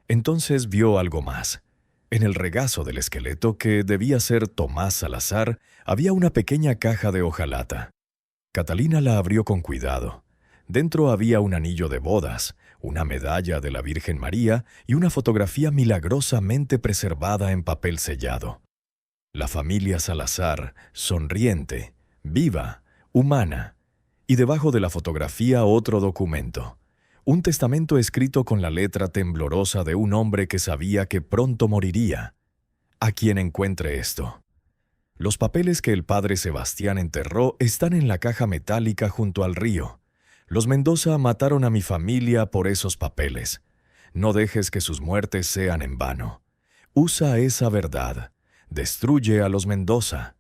Entonces vio algo más. En el regazo del esqueleto, que debía ser Tomás Salazar, había una pequeña caja de hojalata. Catalina la abrió con cuidado. Dentro había un anillo de bodas, una medalla de la Virgen María y una fotografía milagrosamente preservada en papel sellado. La familia Salazar, sonriente, viva, humana. Y debajo de la fotografía otro documento. Un testamento escrito con la letra temblorosa de un hombre que sabía que pronto moriría. A quien encuentre esto. Los papeles que el padre Sebastián enterró están en la caja metálica junto al río. Los Mendoza mataron a mi familia por esos papeles. No dejes que sus muertes sean en vano. Usa esa verdad. Destruye a los Mendoza.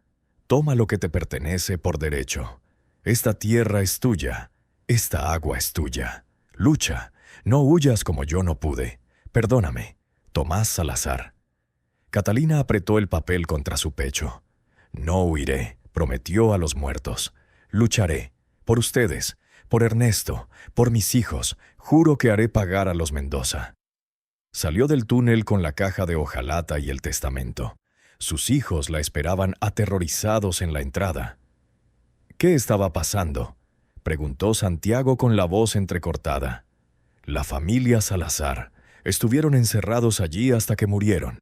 Toma lo que te pertenece por derecho. Esta tierra es tuya. Esta agua es tuya. Lucha. No huyas como yo no pude. Perdóname. Tomás Salazar. Catalina apretó el papel contra su pecho. No huiré, prometió a los muertos. Lucharé. Por ustedes. Por Ernesto, por mis hijos, juro que haré pagar a los Mendoza. Salió del túnel con la caja de hojalata y el testamento. Sus hijos la esperaban aterrorizados en la entrada. ¿Qué estaba pasando?, preguntó Santiago con la voz entrecortada. La familia Salazar. Estuvieron encerrados allí hasta que murieron.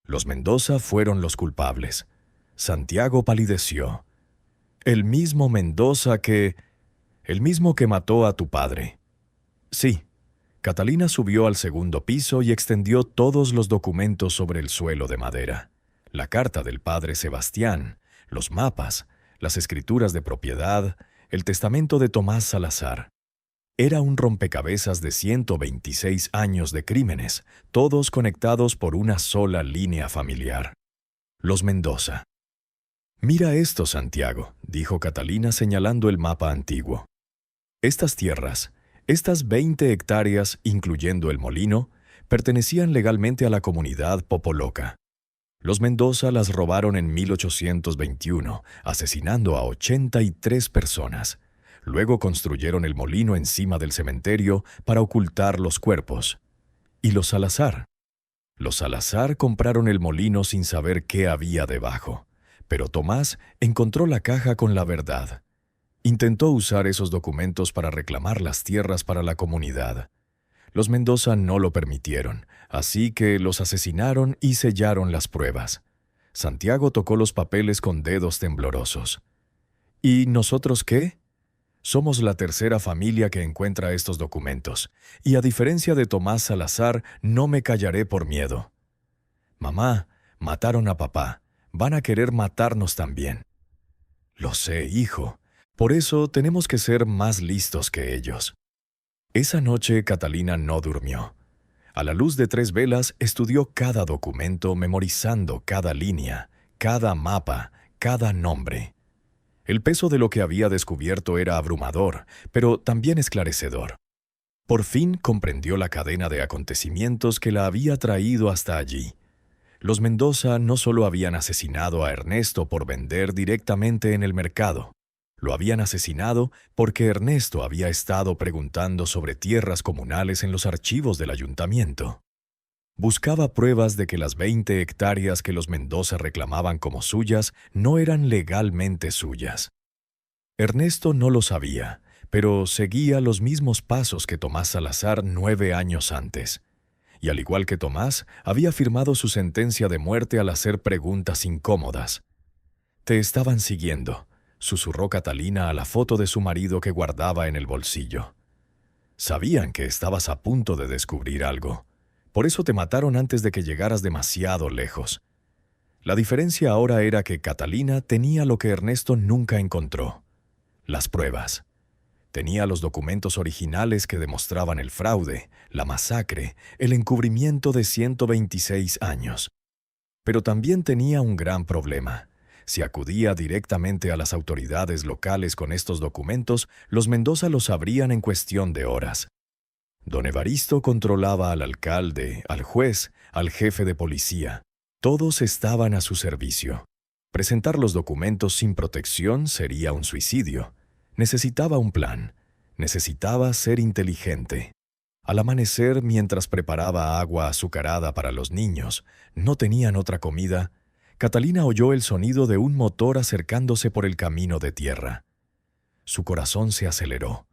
Los Mendoza fueron los culpables. Santiago palideció. El mismo que mató a tu padre. Sí. Catalina subió al segundo piso y extendió todos los documentos sobre el suelo de madera. La carta del padre Sebastián, los mapas, las escrituras de propiedad, el testamento de Tomás Salazar. Era un rompecabezas de 126 años de crímenes, todos conectados por una sola línea familiar. Los Mendoza. «Mira esto, Santiago», dijo Catalina señalando el mapa antiguo. Estas tierras, estas 20 hectáreas, incluyendo el molino, pertenecían legalmente a la comunidad Popoloca. Los Mendoza las robaron en 1821, asesinando a 83 personas. Luego construyeron el molino encima del cementerio para ocultar los cuerpos. ¿Y los Salazar? Los Salazar compraron el molino sin saber qué había debajo. Pero Tomás encontró la caja con la verdad. Intentó usar esos documentos para reclamar las tierras para la comunidad. Los Mendoza no lo permitieron, así que los asesinaron y sellaron las pruebas. Santiago tocó los papeles con dedos temblorosos. ¿Y nosotros qué? Somos la tercera familia que encuentra estos documentos, y a diferencia de Tomás Salazar, no me callaré por miedo. Mamá, mataron a papá. Van a querer matarnos también. Lo sé, hijo. Por eso tenemos que ser más listos que ellos. Esa noche Catalina no durmió. A la luz de 3 velas estudió cada documento, memorizando cada línea, cada mapa, cada nombre. El peso de lo que había descubierto era abrumador, pero también esclarecedor. Por fin comprendió la cadena de acontecimientos que la había traído hasta allí. Los Mendoza no solo habían asesinado a Ernesto por vender directamente en el mercado. Lo habían asesinado porque Ernesto había estado preguntando sobre tierras comunales en los archivos del ayuntamiento. Buscaba pruebas de que las 20 hectáreas que los Mendoza reclamaban como suyas no eran legalmente suyas. Ernesto no lo sabía, pero seguía los mismos pasos que Tomás Salazar 9 años antes. Y al igual que Tomás, había firmado su sentencia de muerte al hacer preguntas incómodas. «Te estaban siguiendo», susurró Catalina a la foto de su marido que guardaba en el bolsillo. «Sabían que estabas a punto de descubrir algo. Por eso te mataron antes de que llegaras demasiado lejos». La diferencia ahora era que Catalina tenía lo que Ernesto nunca encontró: las pruebas. Tenía los documentos originales que demostraban el fraude, la masacre, el encubrimiento de 126 años. Pero también tenía un gran problema. Si acudía directamente a las autoridades locales con estos documentos, los Mendoza los sabrían en cuestión de horas. Don Evaristo controlaba al alcalde, al juez, al jefe de policía. Todos estaban a su servicio. Presentar los documentos sin protección sería un suicidio. Necesitaba un plan. Necesitaba ser inteligente. Al amanecer, mientras preparaba agua azucarada para los niños, no tenían otra comida, Catalina oyó el sonido de un motor acercándose por el camino de tierra. Su corazón se aceleró.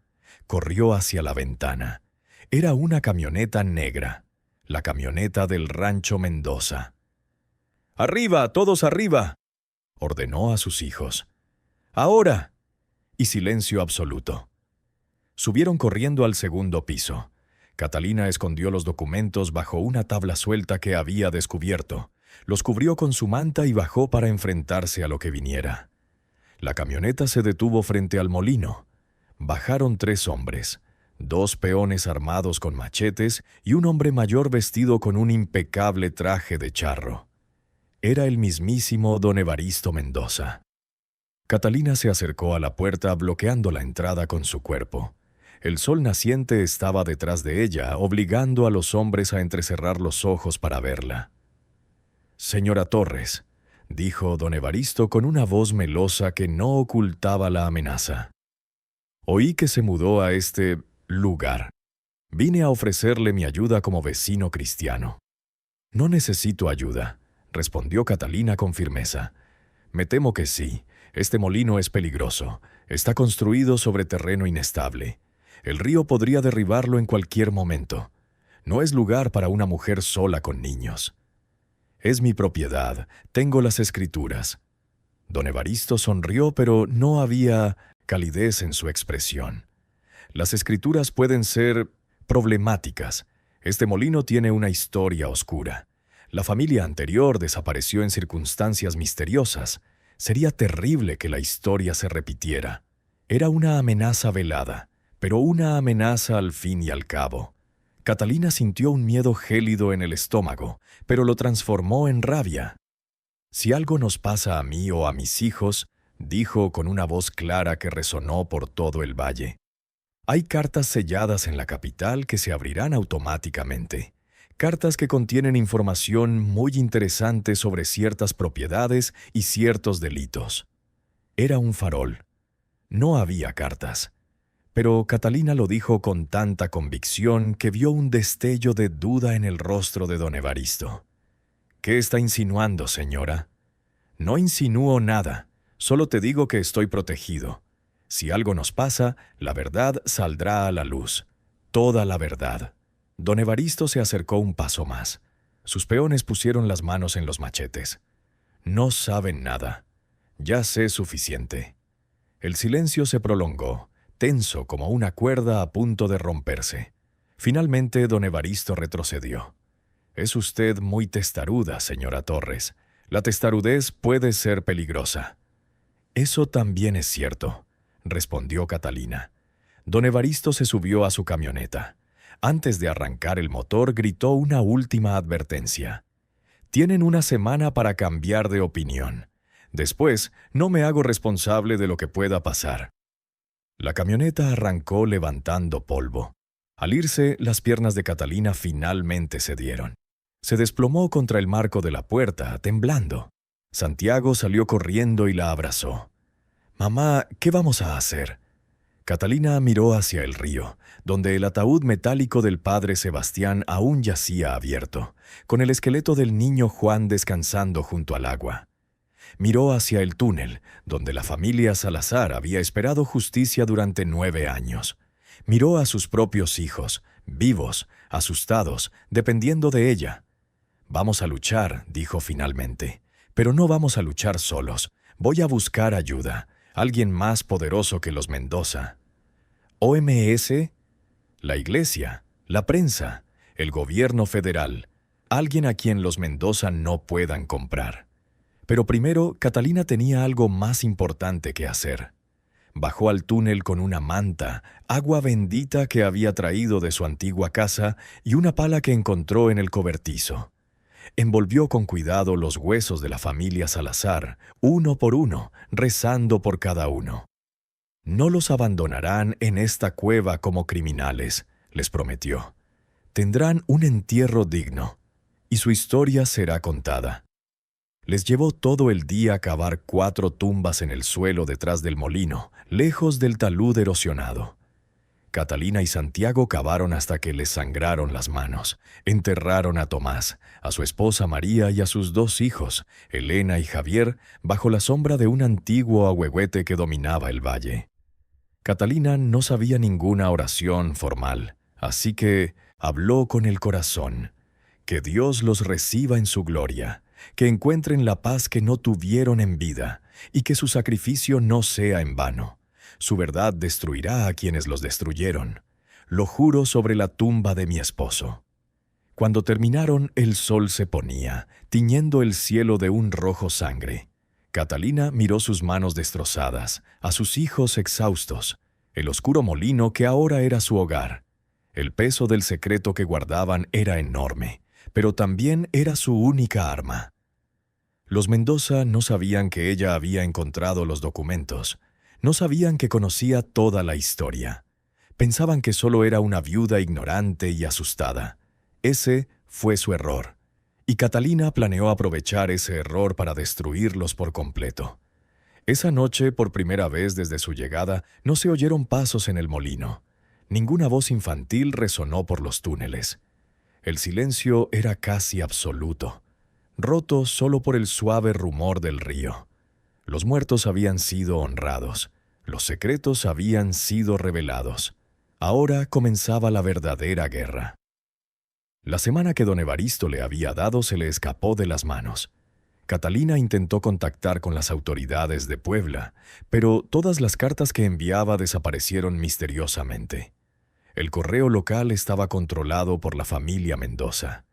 Corrió hacia la ventana. Era una camioneta negra, la camioneta del rancho Mendoza. «¡Arriba, todos arriba!», ordenó a sus hijos. «¡Ahora!», y silencio absoluto. Subieron corriendo al segundo piso. Catalina escondió los documentos bajo una tabla suelta que había descubierto. Los cubrió con su manta y bajó para enfrentarse a lo que viniera. La camioneta se detuvo frente al molino. Bajaron 3 hombres, 2 peones armados con machetes y un hombre mayor vestido con un impecable traje de charro. Era el mismísimo don Evaristo Mendoza. Catalina se acercó a la puerta bloqueando la entrada con su cuerpo. El sol naciente estaba detrás de ella, obligando a los hombres a entrecerrar los ojos para verla. «Señora Torres», dijo don Evaristo con una voz melosa que no ocultaba la amenaza. «Oí que se mudó a este lugar. Vine a ofrecerle mi ayuda como vecino cristiano. No necesito ayuda, respondió Catalina con firmeza. Me temo que sí. Este molino es peligroso. Está construido sobre terreno inestable. El río podría derribarlo en cualquier momento. No es lugar para una mujer sola con niños. Es mi propiedad. Tengo las escrituras. Don Evaristo sonrió, pero no había calidez en su expresión. Las escrituras pueden ser problemáticas. Este molino tiene una historia oscura. La familia anterior desapareció en circunstancias misteriosas. Sería terrible que la historia se repitiera. Era una amenaza velada, pero una amenaza al fin y al cabo. Catalina sintió un miedo gélido en el estómago, pero lo transformó en rabia. «Si algo nos pasa a mí o a mis hijos», dijo con una voz clara que resonó por todo el valle. «Hay cartas selladas en la capital que se abrirán automáticamente. Cartas que contienen información muy interesante sobre ciertas propiedades y ciertos delitos». Era un farol. No había cartas. Pero Catalina lo dijo con tanta convicción que vio un destello de duda en el rostro de don Evaristo. «¿Qué está insinuando, señora?» «No insinúo nada. Solo te digo que estoy protegido. Si algo nos pasa, la verdad saldrá a la luz. Toda la verdad». Don Evaristo se acercó un paso más. Sus peones pusieron las manos en los machetes. «No saben nada. Ya sé suficiente». El silencio se prolongó, tenso como una cuerda a punto de romperse. Finalmente, don Evaristo retrocedió. «Es usted muy testaruda, señora Torres. La testarudez puede ser peligrosa». «Eso también es cierto», respondió Catalina. Don Evaristo se subió a su camioneta. Antes de arrancar el motor, gritó una última advertencia. «Tienen una semana para cambiar de opinión. Después, no me hago responsable de lo que pueda pasar». La camioneta arrancó levantando polvo. Al irse, las piernas de Catalina finalmente cedieron. Se desplomó contra el marco de la puerta, temblando. Santiago salió corriendo y la abrazó. «Mamá, ¿qué vamos a hacer?» Catalina miró hacia el río, donde el ataúd metálico del padre Sebastián aún yacía abierto, con el esqueleto del niño Juan descansando junto al agua. Miró hacia el túnel, donde la familia Salazar había esperado justicia durante 9 años. Miró a sus propios hijos, vivos, asustados, dependiendo de ella. «Vamos a luchar», dijo finalmente. «Pero no vamos a luchar solos. Voy a buscar ayuda. Alguien más poderoso que los Mendoza». OMS, la iglesia, la prensa, el gobierno federal, alguien a quien los Mendoza no puedan comprar. Pero primero, Catalina tenía algo más importante que hacer. Bajó al túnel con una manta, agua bendita que había traído de su antigua casa y una pala que encontró en el cobertizo. Envolvió con cuidado los huesos de la familia Salazar, uno por uno, rezando por cada uno. «No los abandonarán en esta cueva como criminales», les prometió. «Tendrán un entierro digno, y su historia será contada». Les llevó todo el día a cavar 4 tumbas en el suelo detrás del molino, lejos del talud erosionado. Catalina y Santiago cavaron hasta que les sangraron las manos. Enterraron a Tomás, a su esposa María y a sus 2 hijos, Elena y Javier, bajo la sombra de un antiguo ahuehuete que dominaba el valle. Catalina no sabía ninguna oración formal, así que habló con el corazón. Que Dios los reciba en su gloria, que encuentren la paz que no tuvieron en vida, y que su sacrificio no sea en vano. Su verdad destruirá a quienes los destruyeron. Lo juro sobre la tumba de mi esposo. Cuando terminaron, el sol se ponía, tiñendo el cielo de un rojo sangre. Catalina miró sus manos destrozadas, a sus hijos exhaustos, el oscuro molino que ahora era su hogar. El peso del secreto que guardaban era enorme, pero también era su única arma. Los Mendoza no sabían que ella había encontrado los documentos. No sabían que conocía toda la historia. Pensaban que solo era una viuda ignorante y asustada. Ese fue su error. Y Catalina planeó aprovechar ese error para destruirlos por completo. Esa noche, por primera vez desde su llegada, no se oyeron pasos en el molino. Ninguna voz infantil resonó por los túneles. El silencio era casi absoluto, roto solo por el suave rumor del río. Los muertos habían sido honrados, los secretos habían sido revelados. Ahora comenzaba la verdadera guerra. La semana que don Evaristo le había dado se le escapó de las manos. Catalina intentó contactar con las autoridades de Puebla, pero todas las cartas que enviaba desaparecieron misteriosamente. El correo local estaba controlado por la familia Mendoza.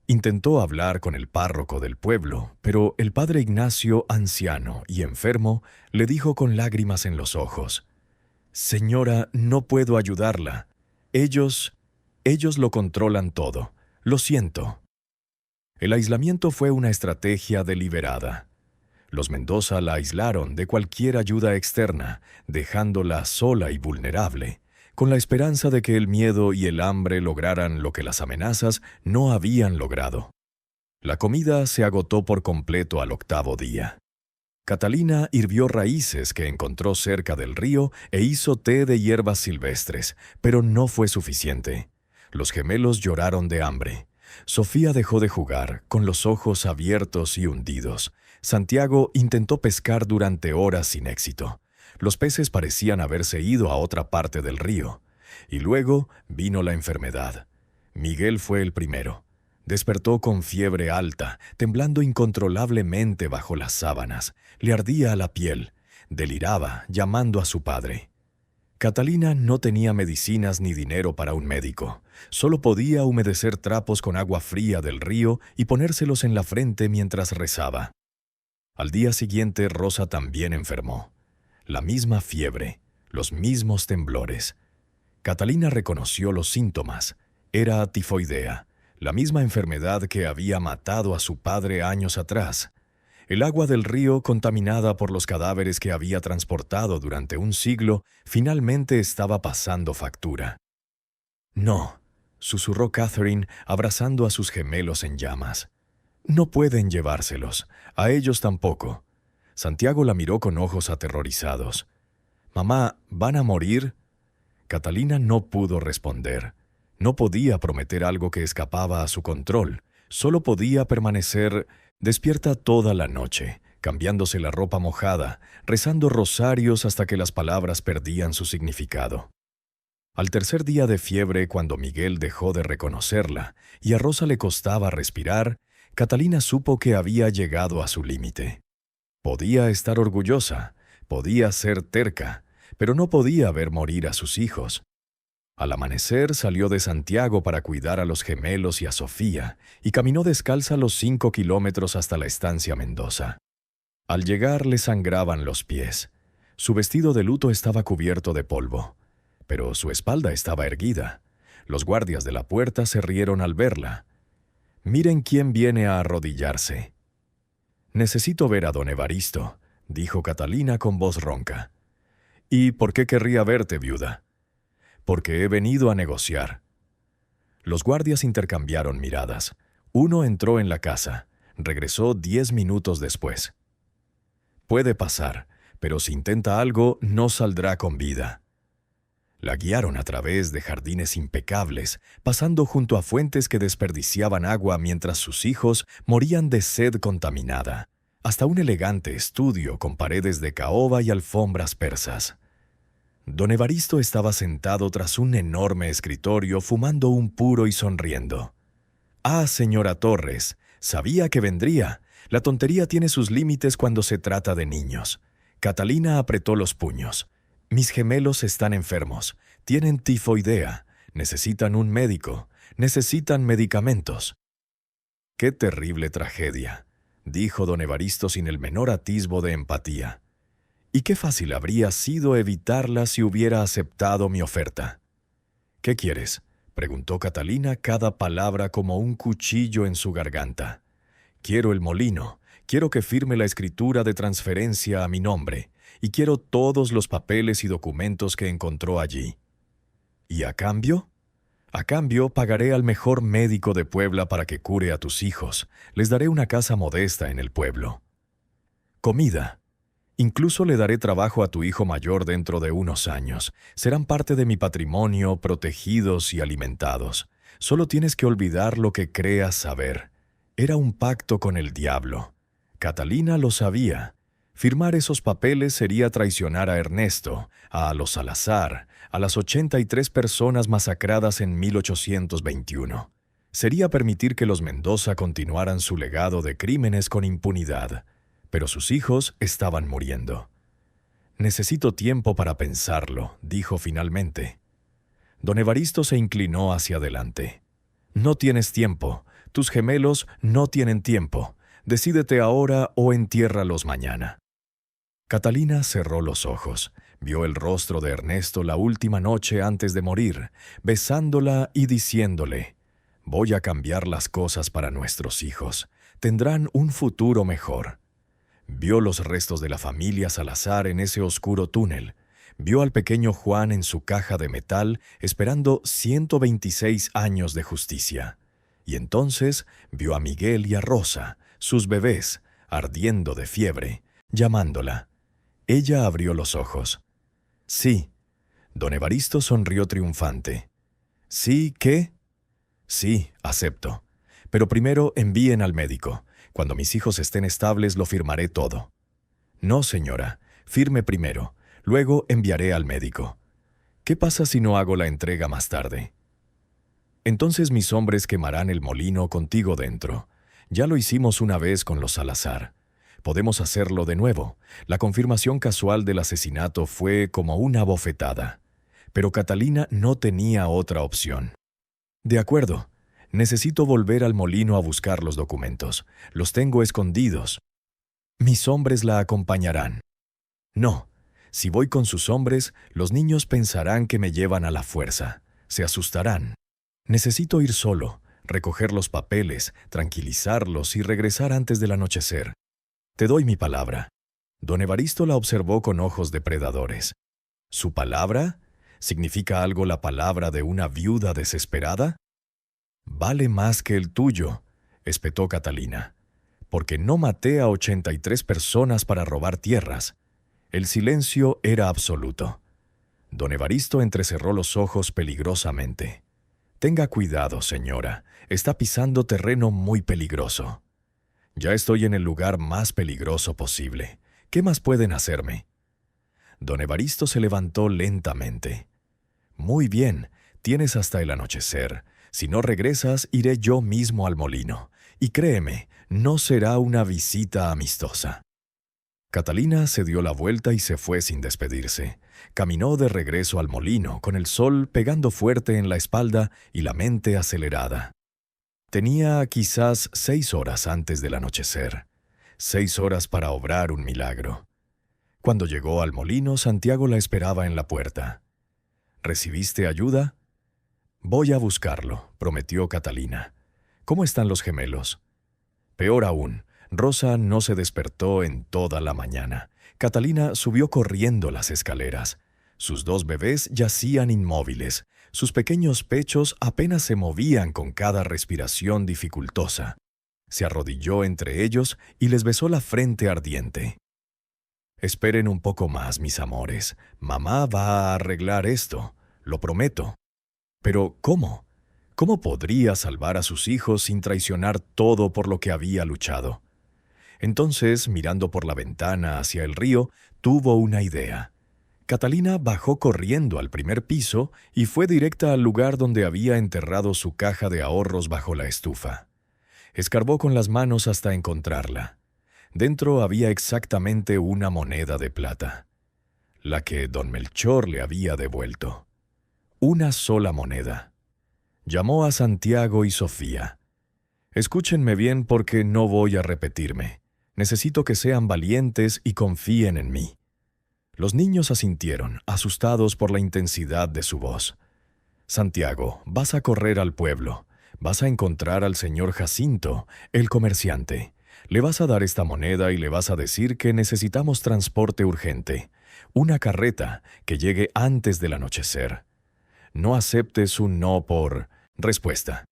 Intentó hablar con el párroco del pueblo, pero el padre Ignacio, anciano y enfermo, le dijo con lágrimas en los ojos: «Señora, no puedo ayudarla. Ellos lo controlan todo. Lo siento». El aislamiento fue una estrategia deliberada. Los Mendoza la aislaron de cualquier ayuda externa, dejándola sola y vulnerable, con la esperanza de que el miedo y el hambre lograran lo que las amenazas no habían logrado. La comida se agotó por completo al 8º día. Catalina hirvió raíces que encontró cerca del río e hizo té de hierbas silvestres, pero no fue suficiente. Los gemelos lloraron de hambre. Sofía dejó de jugar, con los ojos abiertos y hundidos. Santiago intentó pescar durante horas sin éxito. Los peces parecían haberse ido a otra parte del río. Y luego vino la enfermedad. Miguel fue el primero. Despertó con fiebre alta, temblando incontrolablemente bajo las sábanas. Le ardía la piel. Deliraba, llamando a su padre. Catalina no tenía medicinas ni dinero para un médico. Solo podía humedecer trapos con agua fría del río y ponérselos en la frente mientras rezaba. Al día siguiente, Rosa también enfermó. La misma fiebre, los mismos temblores. Catalina reconoció los síntomas. Era tifoidea, la misma enfermedad que había matado a su padre años atrás. El agua del río, contaminada por los cadáveres que había transportado durante un siglo, finalmente estaba pasando factura. «No», susurró Catherine, abrazando a sus gemelos en llamas. «No pueden llevárselos, a ellos tampoco». Santiago la miró con ojos aterrorizados. «Mamá, ¿van a morir?» Catalina no pudo responder. No podía prometer algo que escapaba a su control. Solo podía permanecer despierta toda la noche, cambiándose la ropa mojada, rezando rosarios hasta que las palabras perdían su significado. Al 3er día de fiebre, cuando Miguel dejó de reconocerla y a Rosa le costaba respirar, Catalina supo que había llegado a su límite. Podía estar orgullosa, podía ser terca, pero no podía ver morir a sus hijos. Al amanecer salió de Santiago para cuidar a los gemelos y a Sofía, y caminó descalza los 5 kilómetros hasta la estancia Mendoza. Al llegar le sangraban los pies. Su vestido de luto estaba cubierto de polvo, pero su espalda estaba erguida. Los guardias de la puerta se rieron al verla. «Miren quién viene a arrodillarse». «Necesito ver a don Evaristo», dijo Catalina con voz ronca. «¿Y por qué querría verte, viuda?» «Porque he venido a negociar». Los guardias intercambiaron miradas. Uno entró en la casa. Regresó 10 minutos después. «Puede pasar, pero si intenta algo, no saldrá con vida». La guiaron a través de jardines impecables, pasando junto a fuentes que desperdiciaban agua mientras sus hijos morían de sed contaminada, hasta un elegante estudio con paredes de caoba y alfombras persas. Don Evaristo estaba sentado tras un enorme escritorio fumando un puro y sonriendo. «Ah, señora Torres, sabía que vendría. La tontería tiene sus límites cuando se trata de niños». Catalina apretó los puños. «Mis gemelos están enfermos. Tienen tifoidea. Necesitan un médico. Necesitan medicamentos». «Qué terrible tragedia», dijo don Evaristo sin el menor atisbo de empatía. «Y qué fácil habría sido evitarla si hubiera aceptado mi oferta». «¿Qué quieres?», preguntó Catalina, cada palabra como un cuchillo en su garganta. «Quiero el molino, quiero que firme la escritura de transferencia a mi nombre, y quiero todos los papeles y documentos que encontró allí». «¿Y a cambio?». «A cambio, pagaré al mejor médico de Puebla para que cure a tus hijos. Les daré una casa modesta en el pueblo». «Comida». Incluso le daré trabajo a tu hijo mayor dentro de unos años. Serán parte de mi patrimonio, protegidos y alimentados. Solo tienes que olvidar lo que creas saber. Era un pacto con el diablo. Catalina lo sabía. Firmar esos papeles sería traicionar a Ernesto, a los Salazar, a las 83 personas masacradas en 1821. Sería permitir que los Mendoza continuaran su legado de crímenes con impunidad. Pero sus hijos estaban muriendo. «Necesito tiempo para pensarlo», dijo finalmente. Don Evaristo se inclinó hacia adelante. «No tienes tiempo. Tus gemelos no tienen tiempo. Decídete ahora o entiérralos mañana». Catalina cerró los ojos. Vio el rostro de Ernesto la última noche antes de morir, besándola y diciéndole: «Voy a cambiar las cosas para nuestros hijos. Tendrán un futuro mejor». Vio los restos de la familia Salazar en ese oscuro túnel. Vio al pequeño Juan en su caja de metal esperando 126 años de justicia. Y entonces vio a Miguel y a Rosa, sus bebés, ardiendo de fiebre, llamándola. Ella abrió los ojos. «Sí». Don Evaristo sonrió triunfante. «¿Sí qué?» «Sí, acepto. Pero primero envíen al médico. Cuando mis hijos estén estables lo firmaré todo». «No, señora. Firme primero. Luego enviaré al médico». «¿Qué pasa si no hago la entrega más tarde?» «Entonces mis hombres quemarán el molino contigo dentro. Ya lo hicimos una vez con los Salazar. Podemos hacerlo de nuevo». La confirmación casual del asesinato fue como una bofetada. Pero Catalina no tenía otra opción. «De acuerdo. Necesito volver al molino a buscar los documentos. Los tengo escondidos. Mis hombres la acompañarán». «No. Si voy con sus hombres, los niños pensarán que me llevan a la fuerza. Se asustarán. Necesito ir solo, recoger los papeles, tranquilizarlos y regresar antes del anochecer. Te doy mi palabra». Don Evaristo la observó con ojos depredadores. «¿Su palabra? ¿Significa algo la palabra de una viuda desesperada?» «Vale más que el tuyo», espetó Catalina, «porque no maté a 83 personas para robar tierras». El silencio era absoluto. Don Evaristo entrecerró los ojos peligrosamente. «Tenga cuidado, señora. Está pisando terreno muy peligroso». «Ya estoy en el lugar más peligroso posible. ¿Qué más pueden hacerme?» Don Evaristo se levantó lentamente. «Muy bien, tienes hasta el anochecer. Si no regresas, iré yo mismo al molino. Y créeme, no será una visita amistosa». Catalina se dio la vuelta y se fue sin despedirse. Caminó de regreso al molino, con el sol pegando fuerte en la espalda y la mente acelerada. Tenía quizás 6 horas antes del anochecer. 6 horas para obrar un milagro. Cuando llegó al molino, Santiago la esperaba en la puerta. «¿Recibiste ayuda?» «Voy a buscarlo», prometió Catalina. «¿Cómo están los gemelos?» «Peor aún. Rosa no se despertó en toda la mañana. Catalina subió corriendo las escaleras. Sus 2 bebés yacían inmóviles. Sus pequeños pechos apenas se movían con cada respiración dificultosa. Se arrodilló entre ellos y les besó la frente ardiente. «Esperen un poco más, mis amores. Mamá va a arreglar esto. Lo prometo». «¿Pero cómo? ¿Cómo podría salvar a sus hijos sin traicionar todo por lo que había luchado?» Entonces, mirando por la ventana hacia el río, tuvo una idea. Catalina bajó corriendo al primer piso y fue directa al lugar donde había enterrado su caja de ahorros bajo la estufa. Escarbó con las manos hasta encontrarla. Dentro había exactamente una moneda de plata, la que don Melchor le había devuelto. Una sola moneda. Llamó a Santiago y Sofía. «Escúchenme bien porque no voy a repetirme. Necesito que sean valientes y confíen en mí». Los niños asintieron, asustados por la intensidad de su voz. «Santiago, vas a correr al pueblo. Vas a encontrar al señor Jacinto, el comerciante. Le vas a dar esta moneda y le vas a decir que necesitamos transporte urgente. Una carreta que llegue antes del anochecer. No aceptes un no por respuesta.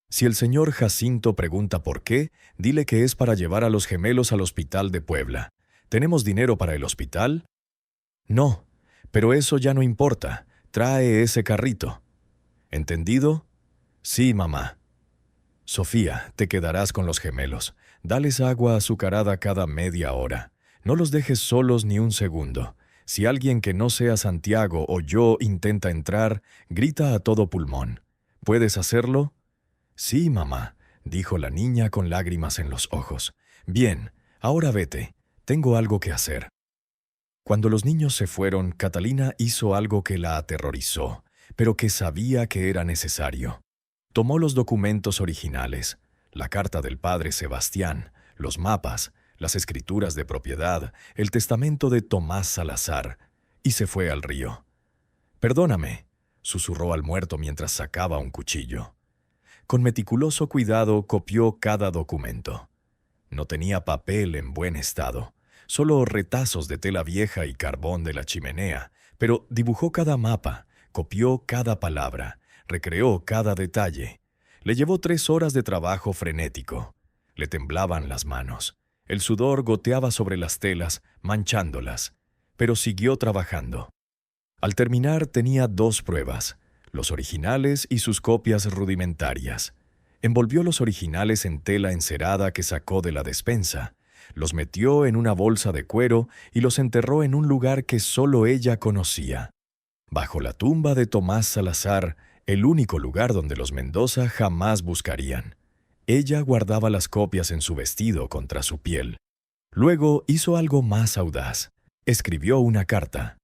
Si el señor Jacinto pregunta por qué, dile que es para llevar a los gemelos al hospital de Puebla. ¿Tenemos dinero para el hospital? No, pero eso ya no importa. Trae ese carrito. ¿Entendido? Sí, mamá. Sofía, te quedarás con los gemelos. Dales agua azucarada cada media hora. No los dejes solos ni un segundo. Si alguien que no sea Santiago o yo intenta entrar, grita a todo pulmón. ¿Puedes hacerlo? Sí, mamá, dijo la niña con lágrimas en los ojos. Bien, ahora vete. Tengo algo que hacer. Cuando los niños se fueron, Catalina hizo algo que la aterrorizó, pero que sabía que era necesario. Tomó los documentos originales, la carta del padre Sebastián, los mapas, las escrituras de propiedad, el testamento de Tomás Salazar, y se fue al río. «Perdóname», susurró al muerto mientras sacaba un cuchillo. Con meticuloso cuidado copió cada documento. No tenía papel en buen estado, solo retazos de tela vieja y carbón de la chimenea, pero dibujó cada mapa, copió cada palabra, recreó cada detalle. Le llevó 3 horas de trabajo frenético. Le temblaban las manos. El sudor goteaba sobre las telas, manchándolas, pero siguió trabajando. Al terminar tenía 2 pruebas, los originales y sus copias rudimentarias. Envolvió los originales en tela encerada que sacó de la despensa, los metió en una bolsa de cuero y los enterró en un lugar que solo ella conocía. Bajo la tumba de Tomás Salazar, el único lugar donde los Mendoza jamás buscarían. Ella guardaba las copias en su vestido contra su piel. Luego hizo algo más audaz. Escribió una carta.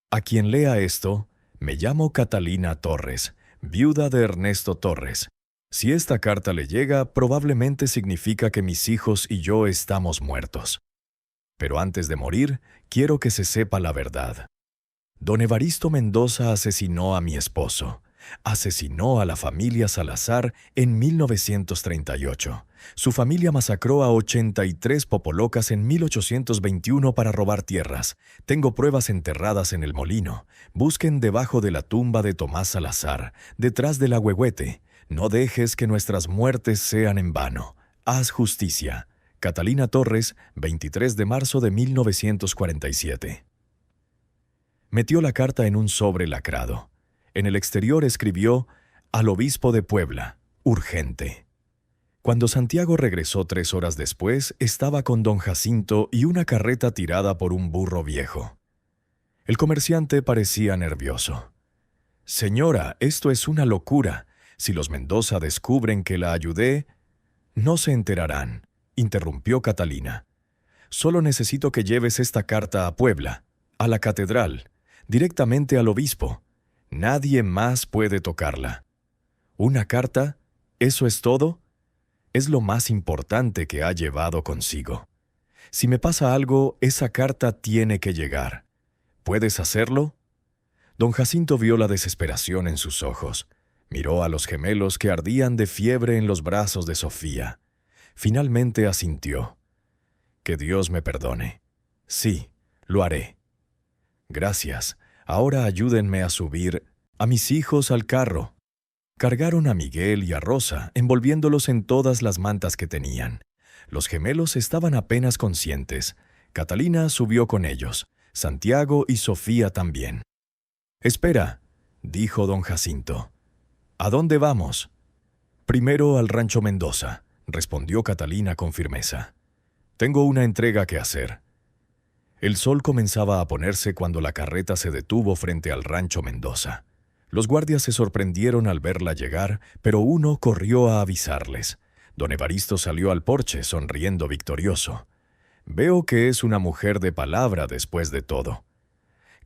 A quien lea esto, me llamo Catalina Torres, viuda de Ernesto Torres. Si esta carta le llega, probablemente significa que mis hijos y yo estamos muertos. Pero antes de morir, quiero que se sepa la verdad. Don Evaristo Mendoza asesinó a mi esposo. Asesinó a la familia Salazar en 1938. Su familia masacró a 83 popolocas en 1821 para robar tierras. Tengo pruebas enterradas en el molino. Busquen debajo de la tumba de Tomás Salazar, detrás del ahuehuete. No dejes que nuestras muertes sean en vano. Haz justicia. Catalina Torres, 23 de marzo de 1947. Metió la carta en un sobre lacrado. En el exterior escribió «Al obispo de Puebla, urgente». Cuando Santiago regresó 3 horas después, estaba con don Jacinto y una carreta tirada por un burro viejo. El comerciante parecía nervioso. «Señora, esto es una locura. Si los Mendoza descubren que la ayudé...» «No se enterarán», interrumpió Catalina. «Solo necesito que lleves esta carta a Puebla, a la catedral, directamente al obispo. Nadie más puede tocarla». «¿Una carta? ¿Eso es todo?» «Es lo más importante que ha llevado consigo. Si me pasa algo, esa carta tiene que llegar. ¿Puedes hacerlo?» Don Jacinto vio la desesperación en sus ojos. Miró a los gemelos que ardían de fiebre en los brazos de Sofía. Finalmente asintió. «Que Dios me perdone. Sí, lo haré». «Gracias. Ahora ayúdenme a subir a mis hijos al carro». Cargaron a Miguel y a Rosa, envolviéndolos en todas las mantas que tenían. Los gemelos estaban apenas conscientes. Catalina subió con ellos, Santiago y Sofía también. «Espera», dijo don Jacinto. «¿A dónde vamos?» «Primero al rancho Mendoza», respondió Catalina con firmeza. «Tengo una entrega que hacer». El sol comenzaba a ponerse cuando la carreta se detuvo frente al rancho Mendoza. Los guardias se sorprendieron al verla llegar, pero uno corrió a avisarles. Don Evaristo salió al porche, sonriendo victorioso. «Veo que es una mujer de palabra después de todo».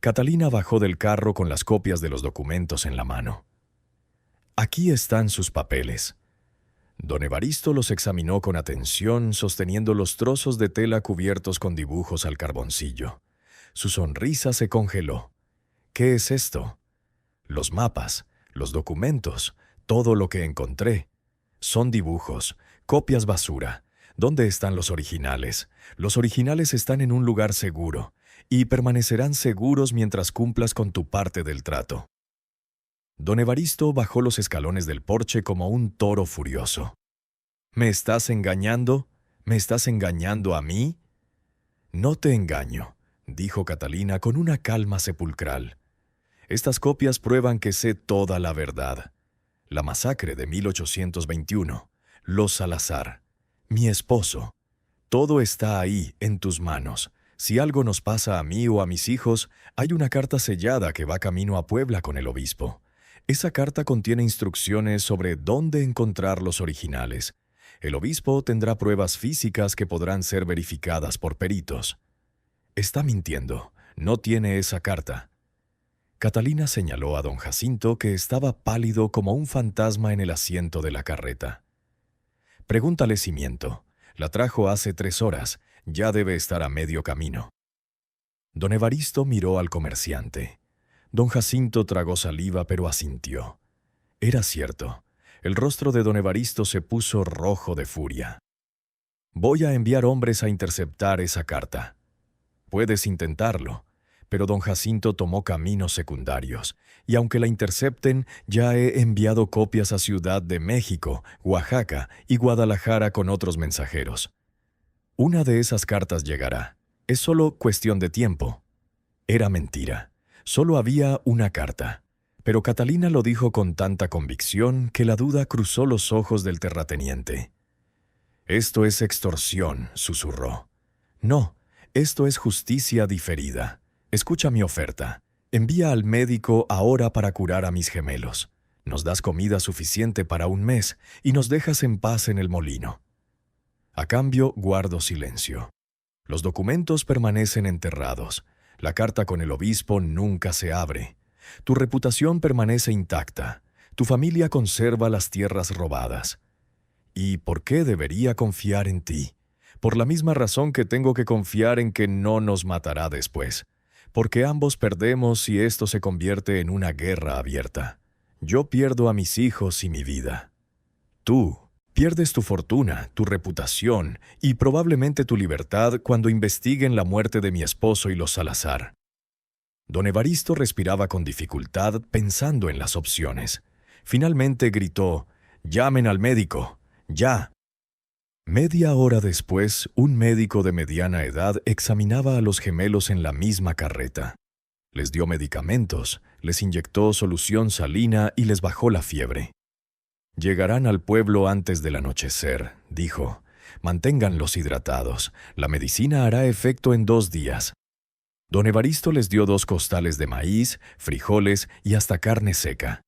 Catalina bajó del carro con las copias de los documentos en la mano. «Aquí están sus papeles». Don Evaristo los examinó con atención, sosteniendo los trozos de tela cubiertos con dibujos al carboncillo. Su sonrisa se congeló. «¿Qué es esto?» «Los mapas, los documentos, todo lo que encontré. Son dibujos, copias basura. ¿Dónde están los originales? Los originales están en un lugar seguro, y permanecerán seguros mientras cumplas con tu parte del trato». Don Evaristo bajó los escalones del porche como un toro furioso. «¿Me estás engañando? ¿Me estás engañando a mí?» No te engaño, dijo Catalina con una calma sepulcral. Estas copias prueban que sé toda la verdad. La masacre de 1821, los Salazar, mi esposo. Todo está ahí, en tus manos. Si algo nos pasa a mí o a mis hijos, hay una carta sellada que va camino a Puebla con el obispo. Esa carta contiene instrucciones sobre dónde encontrar los originales. El obispo tendrá pruebas físicas que podrán ser verificadas por peritos. Está mintiendo. No tiene esa carta. Catalina señaló a don Jacinto, que estaba pálido como un fantasma en el asiento de la carreta. Pregúntale si miento. La trajo hace 3 horas. Ya debe estar a medio camino. Don Evaristo miró al comerciante. Don Jacinto tragó saliva, pero asintió. Era cierto. El rostro de don Evaristo se puso rojo de furia. Voy a enviar hombres a interceptar esa carta. Puedes intentarlo, pero don Jacinto tomó caminos secundarios, y aunque la intercepten, ya he enviado copias a Ciudad de México, Oaxaca y Guadalajara con otros mensajeros. Una de esas cartas llegará. Es solo cuestión de tiempo. Era mentira. Solo había una carta. Pero Catalina lo dijo con tanta convicción que la duda cruzó los ojos del terrateniente. «Esto es extorsión», susurró. «No, esto es justicia diferida. Escucha mi oferta. Envía al médico ahora para curar a mis gemelos. Nos das comida suficiente para 1 mes y nos dejas en paz en el molino. A cambio, guardo silencio. Los documentos permanecen enterrados. La carta con el obispo nunca se abre. Tu reputación permanece intacta. Tu familia conserva las tierras robadas. ¿Y por qué debería confiar en ti? Por la misma razón que tengo que confiar en que no nos matará después. Porque ambos perdemos si esto se convierte en una guerra abierta. Yo pierdo a mis hijos y mi vida. Tú pierdes tu fortuna, tu reputación y probablemente tu libertad cuando investiguen la muerte de mi esposo y los Salazar. Don Evaristo respiraba con dificultad pensando en las opciones. Finalmente gritó: «¡Llamen al médico! ¡Ya!». Media hora después, un médico de mediana edad examinaba a los gemelos en la misma carreta. Les dio medicamentos, les inyectó solución salina y les bajó la fiebre. «Llegarán al pueblo antes del anochecer», dijo. «Manténganlos hidratados. La medicina hará efecto en 2 días». Don Evaristo les dio 2 costales de maíz, frijoles y hasta carne seca.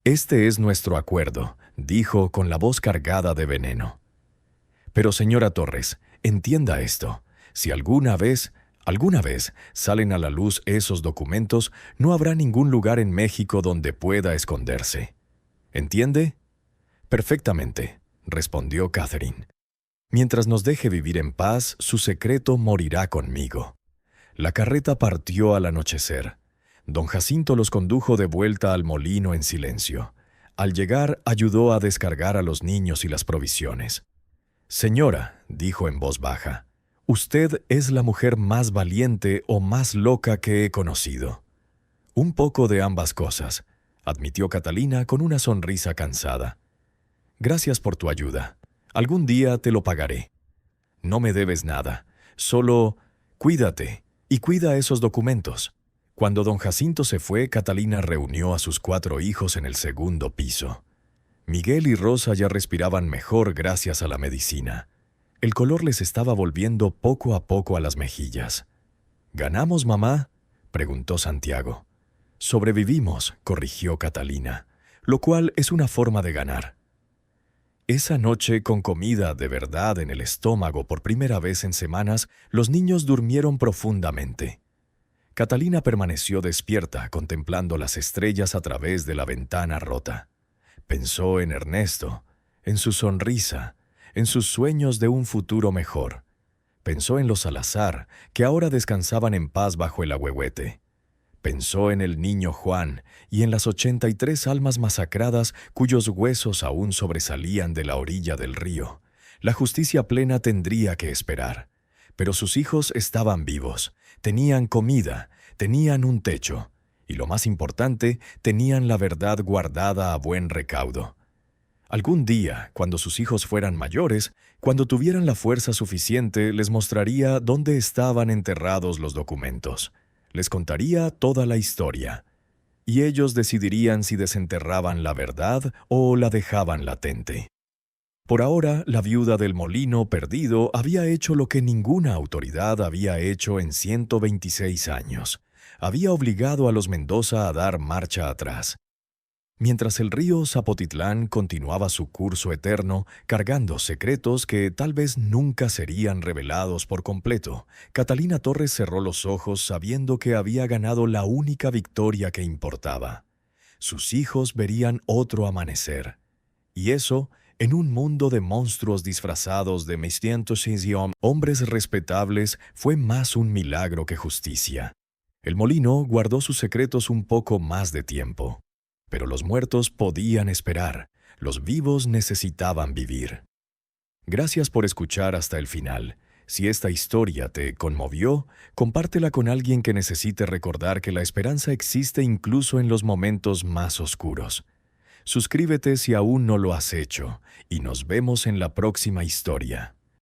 «Este es nuestro acuerdo», dijo con la voz cargada de veneno. «Pero señora Torres, entienda esto. Si alguna vez salen a la luz esos documentos, no habrá ningún lugar en México donde pueda esconderse. ¿Entiende?» «Perfectamente», respondió Catherine. «Mientras nos deje vivir en paz, su secreto morirá conmigo». La carreta partió al anochecer. Don Jacinto los condujo de vuelta al molino en silencio. Al llegar, ayudó a descargar a los niños y las provisiones. «Señora», dijo en voz baja, «usted es la mujer más valiente o más loca que he conocido». «Un poco de ambas cosas», admitió Catalina con una sonrisa cansada. «Gracias por tu ayuda. Algún día te lo pagaré. No me debes nada. Solo cuídate y cuida esos documentos». Cuando don Jacinto se fue, Catalina reunió a sus 4 hijos en el segundo piso. Miguel y Rosa ya respiraban mejor gracias a la medicina. El color les estaba volviendo poco a poco a las mejillas. «¿Ganamos, mamá?», preguntó Santiago. «Sobrevivimos», corrigió Catalina, «lo cual es una forma de ganar». Esa noche, con comida de verdad en el estómago por primera vez en semanas, los niños durmieron profundamente. Catalina permaneció despierta, contemplando las estrellas a través de la ventana rota. Pensó en Ernesto, en su sonrisa, en sus sueños de un futuro mejor. Pensó en los Salazar, que ahora descansaban en paz bajo el ahuehuete. Pensó en el niño Juan y en las 83 almas masacradas cuyos huesos aún sobresalían de la orilla del río. La justicia plena tendría que esperar. Pero sus hijos estaban vivos, tenían comida, tenían un techo, y lo más importante, tenían la verdad guardada a buen recaudo. Algún día, cuando sus hijos fueran mayores, cuando tuvieran la fuerza suficiente, les mostraría dónde estaban enterrados los documentos. Les contaría toda la historia, y ellos decidirían si desenterraban la verdad o la dejaban latente. Por ahora, la viuda del molino perdido había hecho lo que ninguna autoridad había hecho en 126 años. Había obligado a los Mendoza a dar marcha atrás. Mientras el río Zapotitlán continuaba su curso eterno, cargando secretos que tal vez nunca serían revelados por completo, Catalina Torres cerró los ojos sabiendo que había ganado la única victoria que importaba. Sus hijos verían otro amanecer. Y eso, en un mundo de monstruos disfrazados de mestientos y hombres respetables, fue más un milagro que justicia. El molino guardó sus secretos un poco más de tiempo. Pero los muertos podían esperar, los vivos necesitaban vivir. Gracias por escuchar hasta el final. Si esta historia te conmovió, compártela con alguien que necesite recordar que la esperanza existe incluso en los momentos más oscuros. Suscríbete si aún no lo has hecho, y nos vemos en la próxima historia.